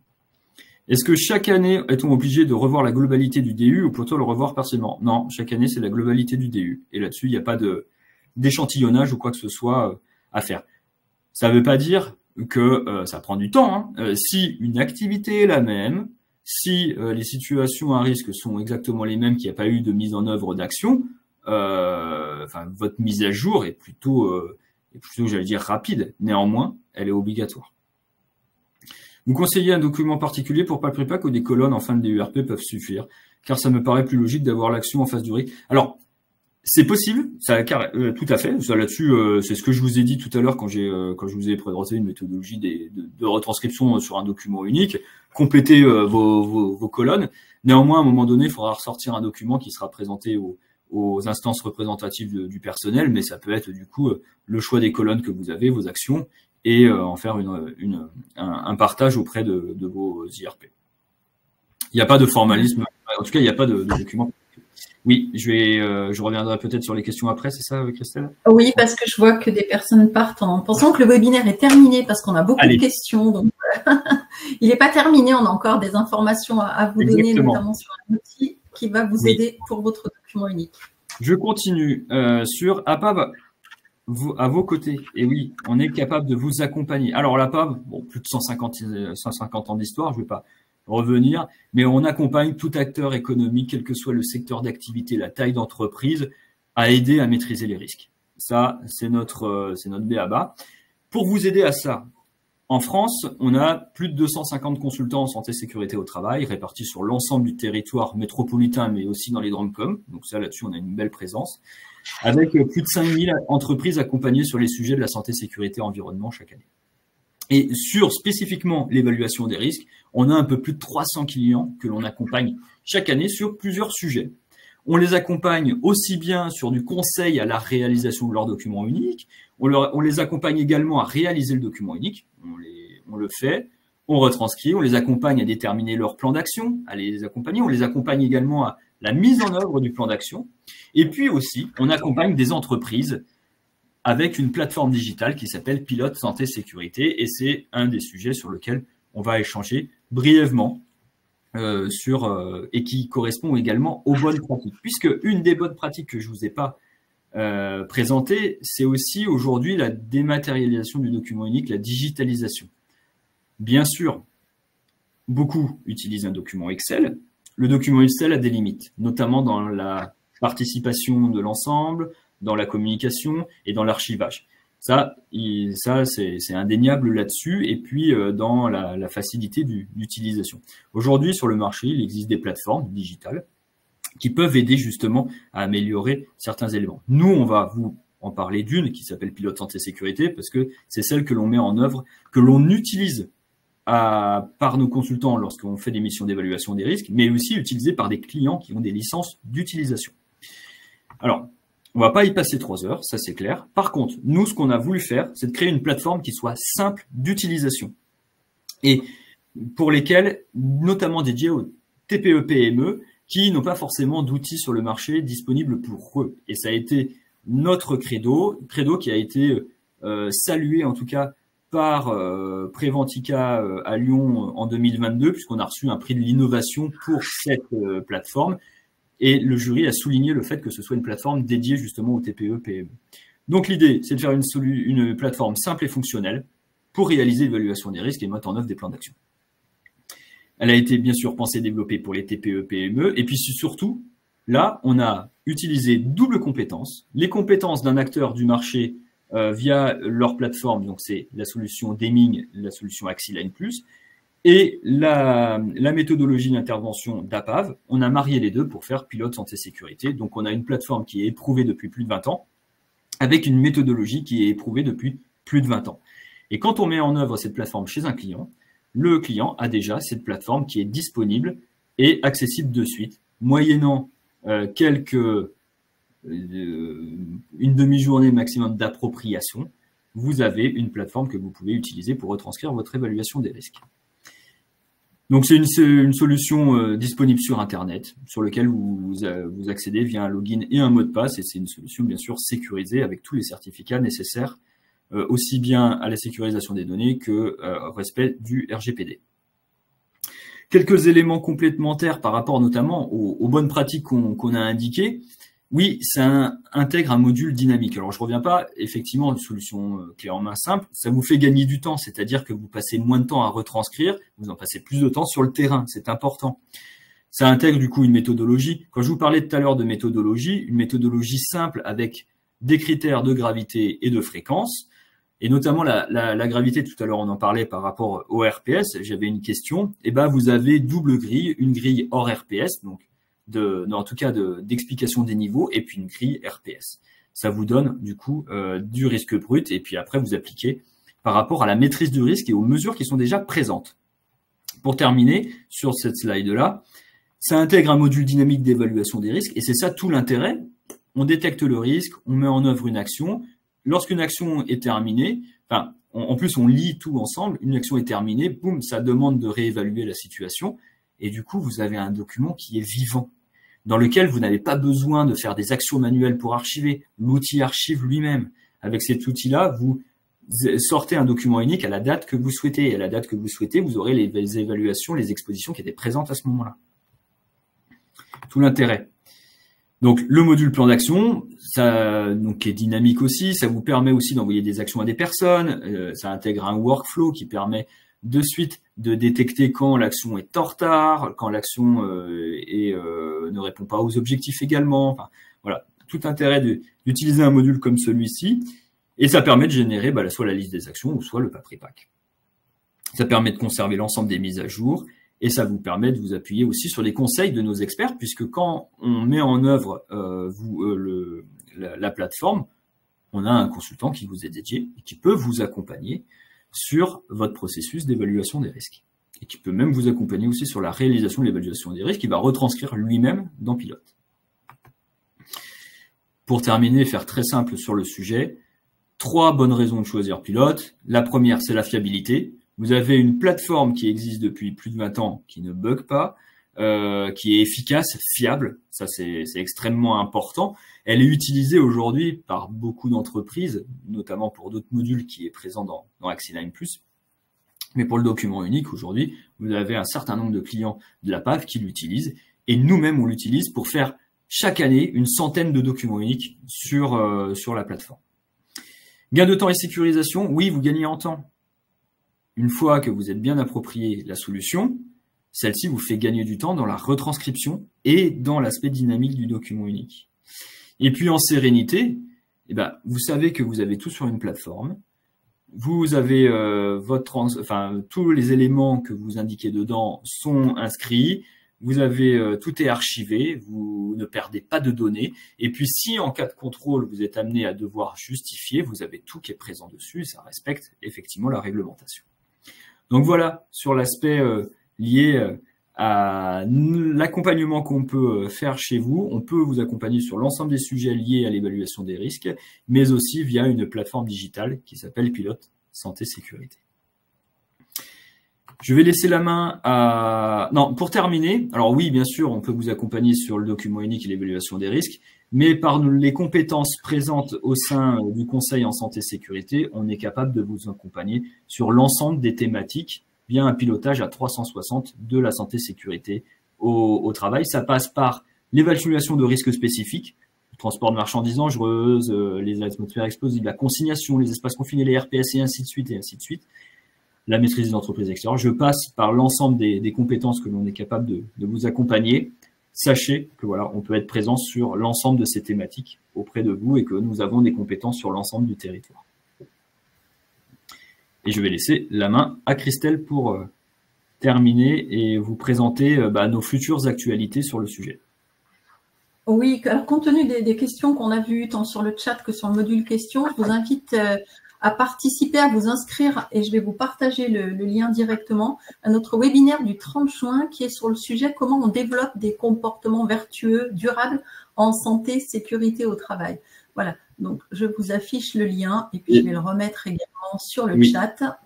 Est-ce que chaque année, est-on obligé de revoir la globalité du DU ou plutôt le revoir partiellement? Non, chaque année, c'est la globalité du DU. Et là-dessus, il n'y a pas d'échantillonnage ou quoi que ce soit à faire. Ça ne veut pas dire que ça prend du temps. Si une activité est la même, si les situations à risque sont exactement les mêmes, qu'il n'y a pas eu de mise en œuvre d'action, votre mise à jour est plutôt j'allais dire, rapide. Néanmoins, elle est obligatoire. Vous conseillez un document particulier pour pas le prépack ou des colonnes en fin de DURP peuvent suffire, car ça me paraît plus logique d'avoir l'action en face du risque. Alors, c'est possible, tout à fait. Ça là-dessus, c'est ce que je vous ai dit tout à l'heure quand je vous ai présenté une méthodologie de retranscription sur un document unique. Complétez vos colonnes. Néanmoins, à un moment donné, il faudra ressortir un document qui sera présenté aux instances représentatives du personnel, mais ça peut être du coup le choix des colonnes que vous avez, vos actions, et en faire un partage auprès de vos IRP. Il n'y a pas de formalisme, en tout cas, il n'y a pas de document. Oui, je reviendrai peut-être sur les questions après, c'est ça, Christelle? Oui, parce que je vois que des personnes partent en pensant que le webinaire est terminé parce qu'on a beaucoup de questions. Donc, il n'est pas terminé, on a encore des informations à vous donner, notamment sur un outil qui va vous aider pour votre document unique. Je continue sur APAV. À vos côtés. Et oui, on est capable de vous accompagner. Alors la PAV, bon, plus de 150 ans d'histoire, je ne vais pas revenir, mais on accompagne tout acteur économique, quel que soit le secteur d'activité, la taille d'entreprise, à aider à maîtriser les risques. Ça, c'est notre b.a.-ba. Pour vous aider à ça, en France, on a plus de 250 consultants en santé et sécurité au travail, répartis sur l'ensemble du territoire métropolitain, mais aussi dans les DROMCOM. Donc ça, là-dessus, on a une belle présence, avec plus de 5000 entreprises accompagnées sur les sujets de la santé, sécurité, environnement chaque année. Et sur spécifiquement l'évaluation des risques, on a un peu plus de 300 clients que l'on accompagne chaque année sur plusieurs sujets. On les accompagne aussi bien sur du conseil à la réalisation de leur document unique, on les accompagne également à réaliser le document unique, on le fait, on retranscrit, on les accompagne à déterminer leur plan d'action, on les accompagne également à la mise en œuvre du plan d'action, et puis aussi, on accompagne des entreprises avec une plateforme digitale qui s'appelle Pilote Santé Sécurité, et c'est un des sujets sur lequel on va échanger brièvement et qui correspond également aux bonnes pratiques. Puisque une des bonnes pratiques que je ne vous ai pas présentées, c'est aussi aujourd'hui la dématérialisation du document unique, la digitalisation. Bien sûr, beaucoup utilisent un document Excel. Le document Excel a des limites, notamment dans la participation de l'ensemble, dans la communication et dans l'archivage. Ça c'est indéniable là-dessus, et puis dans la facilité d'utilisation. Aujourd'hui, sur le marché, il existe des plateformes digitales qui peuvent aider justement à améliorer certains éléments. Nous, on va vous en parler d'une qui s'appelle Pilote Santé Sécurité, parce que c'est celle que l'on met en œuvre, que l'on utilise par nos consultants lorsqu'on fait des missions d'évaluation des risques, mais aussi utilisée par des clients qui ont des licences d'utilisation. Alors, on va pas y passer 3 heures, ça c'est clair. Par contre, nous, ce qu'on a voulu faire, c'est de créer une plateforme qui soit simple d'utilisation et pour lesquelles, notamment dédiée aux TPE-PME, qui n'ont pas forcément d'outils sur le marché disponibles pour eux. Et ça a été notre credo qui a été salué en tout cas par Préventica à Lyon en 2022, puisqu'on a reçu un prix de l'innovation pour cette plateforme. Et le jury a souligné le fait que ce soit une plateforme dédiée justement aux TPE-PME. Donc l'idée, c'est de faire une plateforme simple et fonctionnelle pour réaliser l'évaluation des risques et mettre en œuvre des plans d'action. Elle a été bien sûr pensée et développée pour les TPE-PME. Et puis surtout, là, on a utilisé double compétence. Les compétences d'un acteur du marché via leur plateforme, donc c'est la solution Deming, la solution Axiline Plus, et la méthodologie d'intervention d'APAV. On a marié les deux pour faire Pilote Santé Sécurité. Donc, on a une plateforme qui est éprouvée depuis plus de 20 ans avec une méthodologie qui est éprouvée depuis plus de 20 ans. Et quand on met en œuvre cette plateforme chez un client, le client a déjà cette plateforme qui est disponible et accessible de suite, moyennant une demi-journée maximum d'appropriation. Vous avez une plateforme que vous pouvez utiliser pour retranscrire votre évaluation des risques. Donc, c'est une solution disponible sur Internet, sur lequel vous accédez via un login et un mot de passe. Et c'est une solution, bien sûr, sécurisée avec tous les certificats nécessaires aussi bien à la sécurisation des données que au respect du RGPD. Quelques éléments complémentaires par rapport notamment aux bonnes pratiques qu'on a indiquées. Oui, ça intègre un module dynamique. Alors, je reviens pas, effectivement, une solution clé en main simple, ça vous fait gagner du temps, c'est-à-dire que vous passez moins de temps à retranscrire, vous en passez plus de temps sur le terrain, c'est important. Ça intègre du coup une méthodologie. Quand je vous parlais tout à l'heure de méthodologie, une méthodologie simple avec des critères de gravité et de fréquence, et notamment la gravité, tout à l'heure on en parlait par rapport au RPS, j'avais une question, et ben vous avez double grille, une grille hors RPS, donc en tout cas d'explication des niveaux, et puis une grille RPS. Ça vous donne du coup du risque brut, et puis après vous appliquez par rapport à la maîtrise du risque et aux mesures qui sont déjà présentes. Pour terminer, sur cette slide-là, ça intègre un module dynamique d'évaluation des risques, et c'est ça tout l'intérêt. On détecte le risque, on met en œuvre une action. Lorsqu'une action est terminée, enfin, en plus on lit tout ensemble, une action est terminée, boum, ça demande de réévaluer la situation, et du coup vous avez un document qui est vivant, dans lequel vous n'avez pas besoin de faire des actions manuelles pour archiver. L'outil archive lui-même. Avec cet outil-là, vous sortez un document unique à la date que vous souhaitez. Et à la date que vous souhaitez, vous aurez les évaluations, les expositions qui étaient présentes à ce moment-là. Tout l'intérêt. Donc, le module plan d'action, ça donc est dynamique aussi. Ça vous permet aussi d'envoyer des actions à des personnes. Ça intègre un workflow qui permet de suite de détecter quand l'action est en retard, quand l'action ne répond pas aux objectifs également. Enfin, voilà, tout intérêt d'utiliser un module comme celui-ci, et ça permet de générer soit la liste des actions ou soit le pack. Ça permet de conserver l'ensemble des mises à jour, et ça vous permet de vous appuyer aussi sur les conseils de nos experts, puisque quand on met en œuvre la plateforme, on a un consultant qui vous est dédié et qui peut vous accompagner sur votre processus d'évaluation des risques. Et qui peut même vous accompagner aussi sur la réalisation de l'évaluation des risques, qui va retranscrire lui-même dans Pilote. Pour terminer, faire très simple sur le sujet, 3 bonnes raisons de choisir Pilote. La première, c'est la fiabilité. Vous avez une plateforme qui existe depuis plus de 20 ans, qui ne bug pas, qui est efficace, fiable. Ça, c'est extrêmement important. Elle est utilisée aujourd'hui par beaucoup d'entreprises, notamment pour d'autres modules qui est présent dans Axiline+. Mais pour le document unique, aujourd'hui, vous avez un certain nombre de clients de la PAF qui l'utilisent. Et nous-mêmes, on l'utilise pour faire chaque année une centaine de documents uniques sur la plateforme. Gain de temps et sécurisation, oui, vous gagnez en temps. Une fois que vous êtes bien approprié la solution, celle-ci vous fait gagner du temps dans la retranscription et dans l'aspect dynamique du document unique. Et puis en sérénité, vous savez que vous avez tout sur une plateforme. Vous avez tous les éléments que vous indiquez dedans sont inscrits. Vous avez tout est archivé, vous ne perdez pas de données. Et puis si en cas de contrôle, vous êtes amené à devoir justifier, vous avez tout qui est présent dessus et ça respecte effectivement la réglementation. Donc voilà, sur l'aspect lié à l'accompagnement qu'on peut faire chez vous, on peut vous accompagner sur l'ensemble des sujets liés à l'évaluation des risques, mais aussi via une plateforme digitale qui s'appelle Pilote Santé Sécurité. Je vais laisser la main à... Non, pour terminer, alors oui, bien sûr, on peut vous accompagner sur le document unique et l'évaluation des risques, mais par les compétences présentes au sein du Conseil en santé sécurité, on est capable de vous accompagner sur l'ensemble des thématiques via un pilotage à 360 de la santé sécurité au travail. Ça passe par l'évaluation de risques spécifiques, le transport de marchandises dangereuses, les atmosphères explosives, la consignation, les espaces confinés, les RPS et ainsi de suite, la maîtrise des entreprises extérieures. Je passe par l'ensemble des compétences que l'on est capable de vous accompagner. Sachez que voilà, on peut être présent sur l'ensemble de ces thématiques auprès de vous et que nous avons des compétences sur l'ensemble du territoire. Et je vais laisser la main à Christelle pour terminer et vous présenter nos futures actualités sur le sujet. Oui, alors compte tenu des questions qu'on a vues tant sur le chat que sur le module questions, je vous invite à participer, à vous inscrire et je vais vous partager le lien directement à notre webinaire du 30 juin qui est sur le sujet comment on développe des comportements vertueux, durables en santé, sécurité au travail. Voilà, donc je vous affiche le lien et puis je vais le remettre également sur le chat.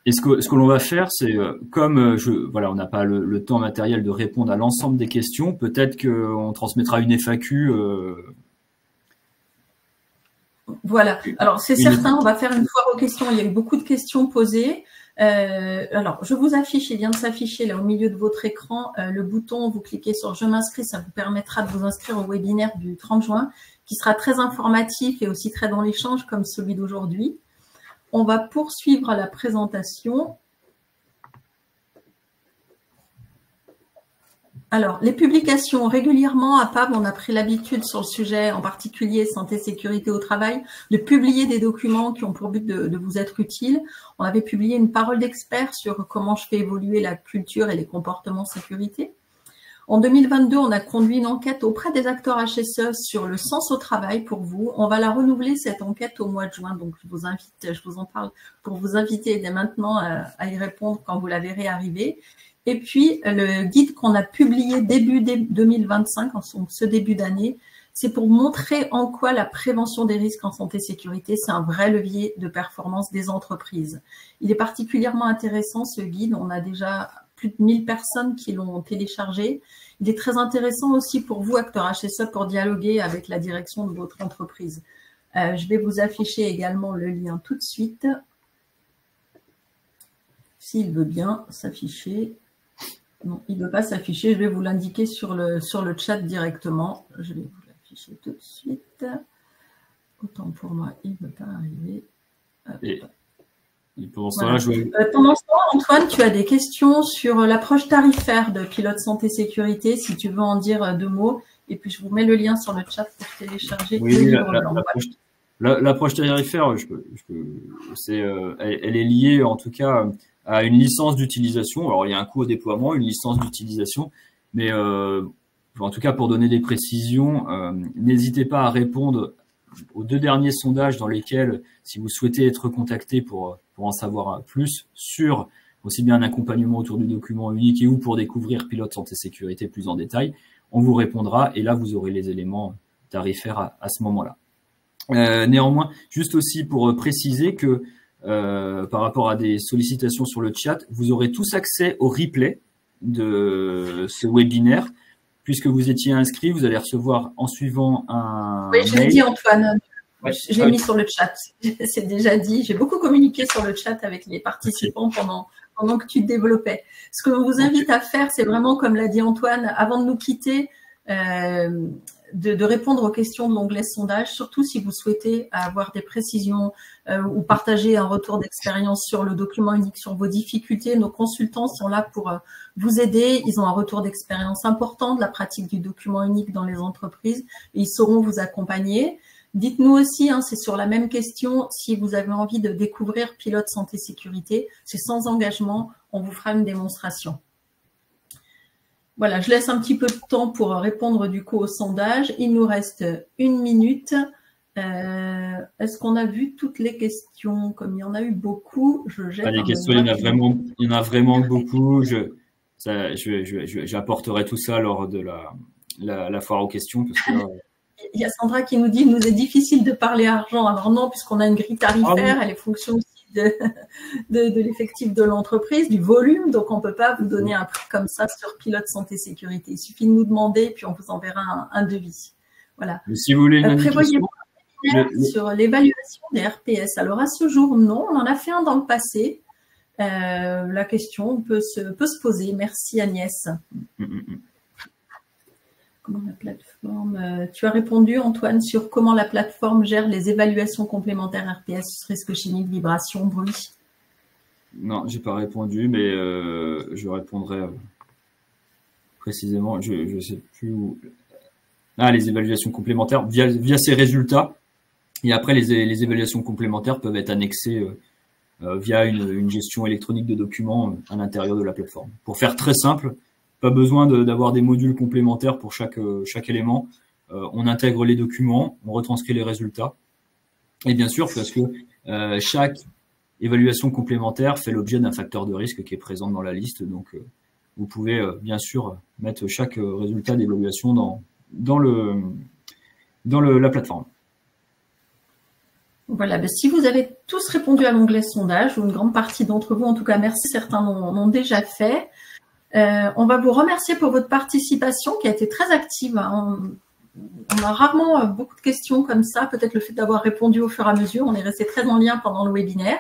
Et ce que l'on va faire, c'est comme on n'a pas le temps matériel de répondre à l'ensemble des questions, peut-être qu'on transmettra une FAQ. Voilà. Alors, c'est certain, on va faire une foire aux questions. Il y a eu beaucoup de questions posées. Alors, je vous affiche, il vient de s'afficher là au milieu de votre écran, le bouton, vous cliquez sur « Je m'inscris », ça vous permettra de vous inscrire au webinaire du 30 juin, qui sera très informatif et aussi très dans l'échange comme celui d'aujourd'hui. On va poursuivre la présentation. Alors, les publications, régulièrement, à PAB, on a pris l'habitude sur le sujet, en particulier santé, sécurité au travail, de publier des documents qui ont pour but de vous être utiles. On avait publié une parole d'expert sur comment je fais évoluer la culture et les comportements sécurité. En 2022, on a conduit une enquête auprès des acteurs HSE sur le sens au travail pour vous. On va la renouveler, cette enquête, au mois de juin. Donc, je vous en parle pour vous inviter dès maintenant à y répondre quand vous la verrez arriver. Et puis, le guide qu'on a publié début 2025, donc ce début d'année, c'est pour montrer en quoi la prévention des risques en santé et sécurité, c'est un vrai levier de performance des entreprises. Il est particulièrement intéressant, ce guide. On a déjà plus de 1000 personnes qui l'ont téléchargé. Il est très intéressant aussi pour vous, acteurs HSE, pour dialoguer avec la direction de votre entreprise. Je vais vous afficher également le lien tout de suite, s'il veut bien s'afficher. Non, il ne veut pas s'afficher. Je vais vous l'indiquer sur le chat directement. Je vais vous l'afficher tout de suite. Autant pour moi, il ne veut pas arriver. Et pendant ce temps-là, pendant ce temps, Antoine, tu as des questions sur l'approche tarifaire de Pilote Santé Sécurité, si tu veux en dire deux mots. Et puis, je vous mets le lien sur le chat pour télécharger. Oui, l'approche tarifaire, elle est liée en tout cas à une licence d'utilisation. Alors, il y a un coût au déploiement, une licence d'utilisation, mais en tout cas, pour donner des précisions, n'hésitez pas à répondre aux deux derniers sondages dans lesquels, si vous souhaitez être contacté pour en savoir plus sur aussi bien un accompagnement autour du document unique et ou pour découvrir Pilote Santé Sécurité plus en détail, on vous répondra et là, vous aurez les éléments tarifaires à ce moment-là. Néanmoins, juste aussi pour préciser que par rapport à des sollicitations sur le chat, vous aurez tous accès au replay de ce webinaire. Puisque vous étiez inscrit, vous allez recevoir en suivant un Oui, je l'ai dit, Antoine. Je l'ai mis sur le chat. C'est déjà dit. J'ai beaucoup communiqué sur le chat avec les participants pendant que tu te développais. Ce que l'on vous invite à faire, c'est vraiment, comme l'a dit Antoine, avant de nous quitter, de répondre aux questions de l'onglet sondage, surtout si vous souhaitez avoir des précisions ou partager un retour d'expérience sur le document unique, sur vos difficultés. Nos consultants sont là pour vous aider. Ils ont un retour d'expérience important de la pratique du document unique dans les entreprises et ils sauront vous accompagner. Dites-nous aussi, c'est sur la même question, si vous avez envie de découvrir Pilote Santé Sécurité, c'est sans engagement, on vous fera une démonstration. Voilà, je laisse un petit peu de temps pour répondre du coup au sondage. Il nous reste 1 minute. Est-ce qu'on a vu toutes les questions? Comme il y en a eu beaucoup, je jette les questions, il y en a vraiment beaucoup. J'apporterai tout ça lors de la foire aux questions. Parce que là, il y a Sandra qui nous dit « Il nous est difficile de parler argent ». Alors non, puisqu'on a une grille tarifaire, elle est fonction aussi de l'effectif de l'entreprise, du volume. Donc, on ne peut pas vous donner un prix comme ça sur Pilote Santé Sécurité. Il suffit de nous demander, puis on vous enverra un devis. Voilà. Mais si vous voulez une prévoyez-vous sur l'évaluation des RPS. Alors, à ce jour, non. On en a fait un dans le passé. La question peut se poser. Merci, Agnès. Comment la plateforme… tu as répondu, Antoine, sur comment la plateforme gère les évaluations complémentaires RPS, risque chimique, vibration, bruit. Non, j'ai pas répondu, mais je répondrai précisément. Je sais plus où. Ah, les évaluations complémentaires via ces résultats. Et après, les évaluations complémentaires peuvent être annexées via une gestion électronique de documents à l'intérieur de la plateforme. Pour faire très simple, pas besoin d'avoir des modules complémentaires pour chaque élément. On intègre les documents, on retranscrit les résultats. Et bien sûr, parce que chaque évaluation complémentaire fait l'objet d'un facteur de risque qui est présent dans la liste. Donc, vous pouvez bien sûr mettre chaque résultat d'évaluation dans la plateforme. Voilà, si vous avez tous répondu à l'onglet sondage, ou une grande partie d'entre vous, en tout cas, merci, certains l'ont déjà fait. On va vous remercier pour votre participation qui a été très active. on a rarement beaucoup de questions comme ça. Peut-être le fait d'avoir répondu au fur et à mesure. On est resté très en lien pendant le webinaire.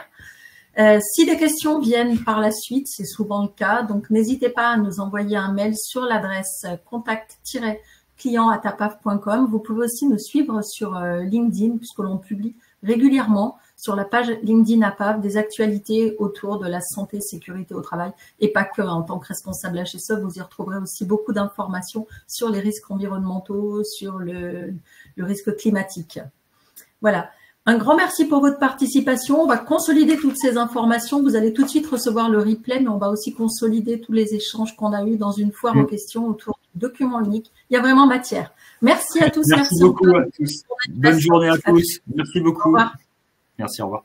Si des questions viennent par la suite, c'est souvent le cas, donc n'hésitez pas à nous envoyer un mail sur l'adresse contact-client@apaf.com. Vous pouvez aussi nous suivre sur LinkedIn, puisque l'on publie régulièrement sur la page LinkedIn APAF des actualités autour de la santé et sécurité au travail, et pas que. En tant que responsable HSE, vous y retrouverez aussi beaucoup d'informations sur les risques environnementaux, sur le risque climatique. Voilà. Un grand merci pour votre participation. On va consolider toutes ces informations. Vous allez tout de suite recevoir le replay, mais on va aussi consolider tous les échanges qu'on a eus dans une foire aux questions autour du document unique. Il y a vraiment matière. Merci à tous. Merci beaucoup à tous. Bonne journée à tous. Merci beaucoup. Au revoir. Merci, au revoir.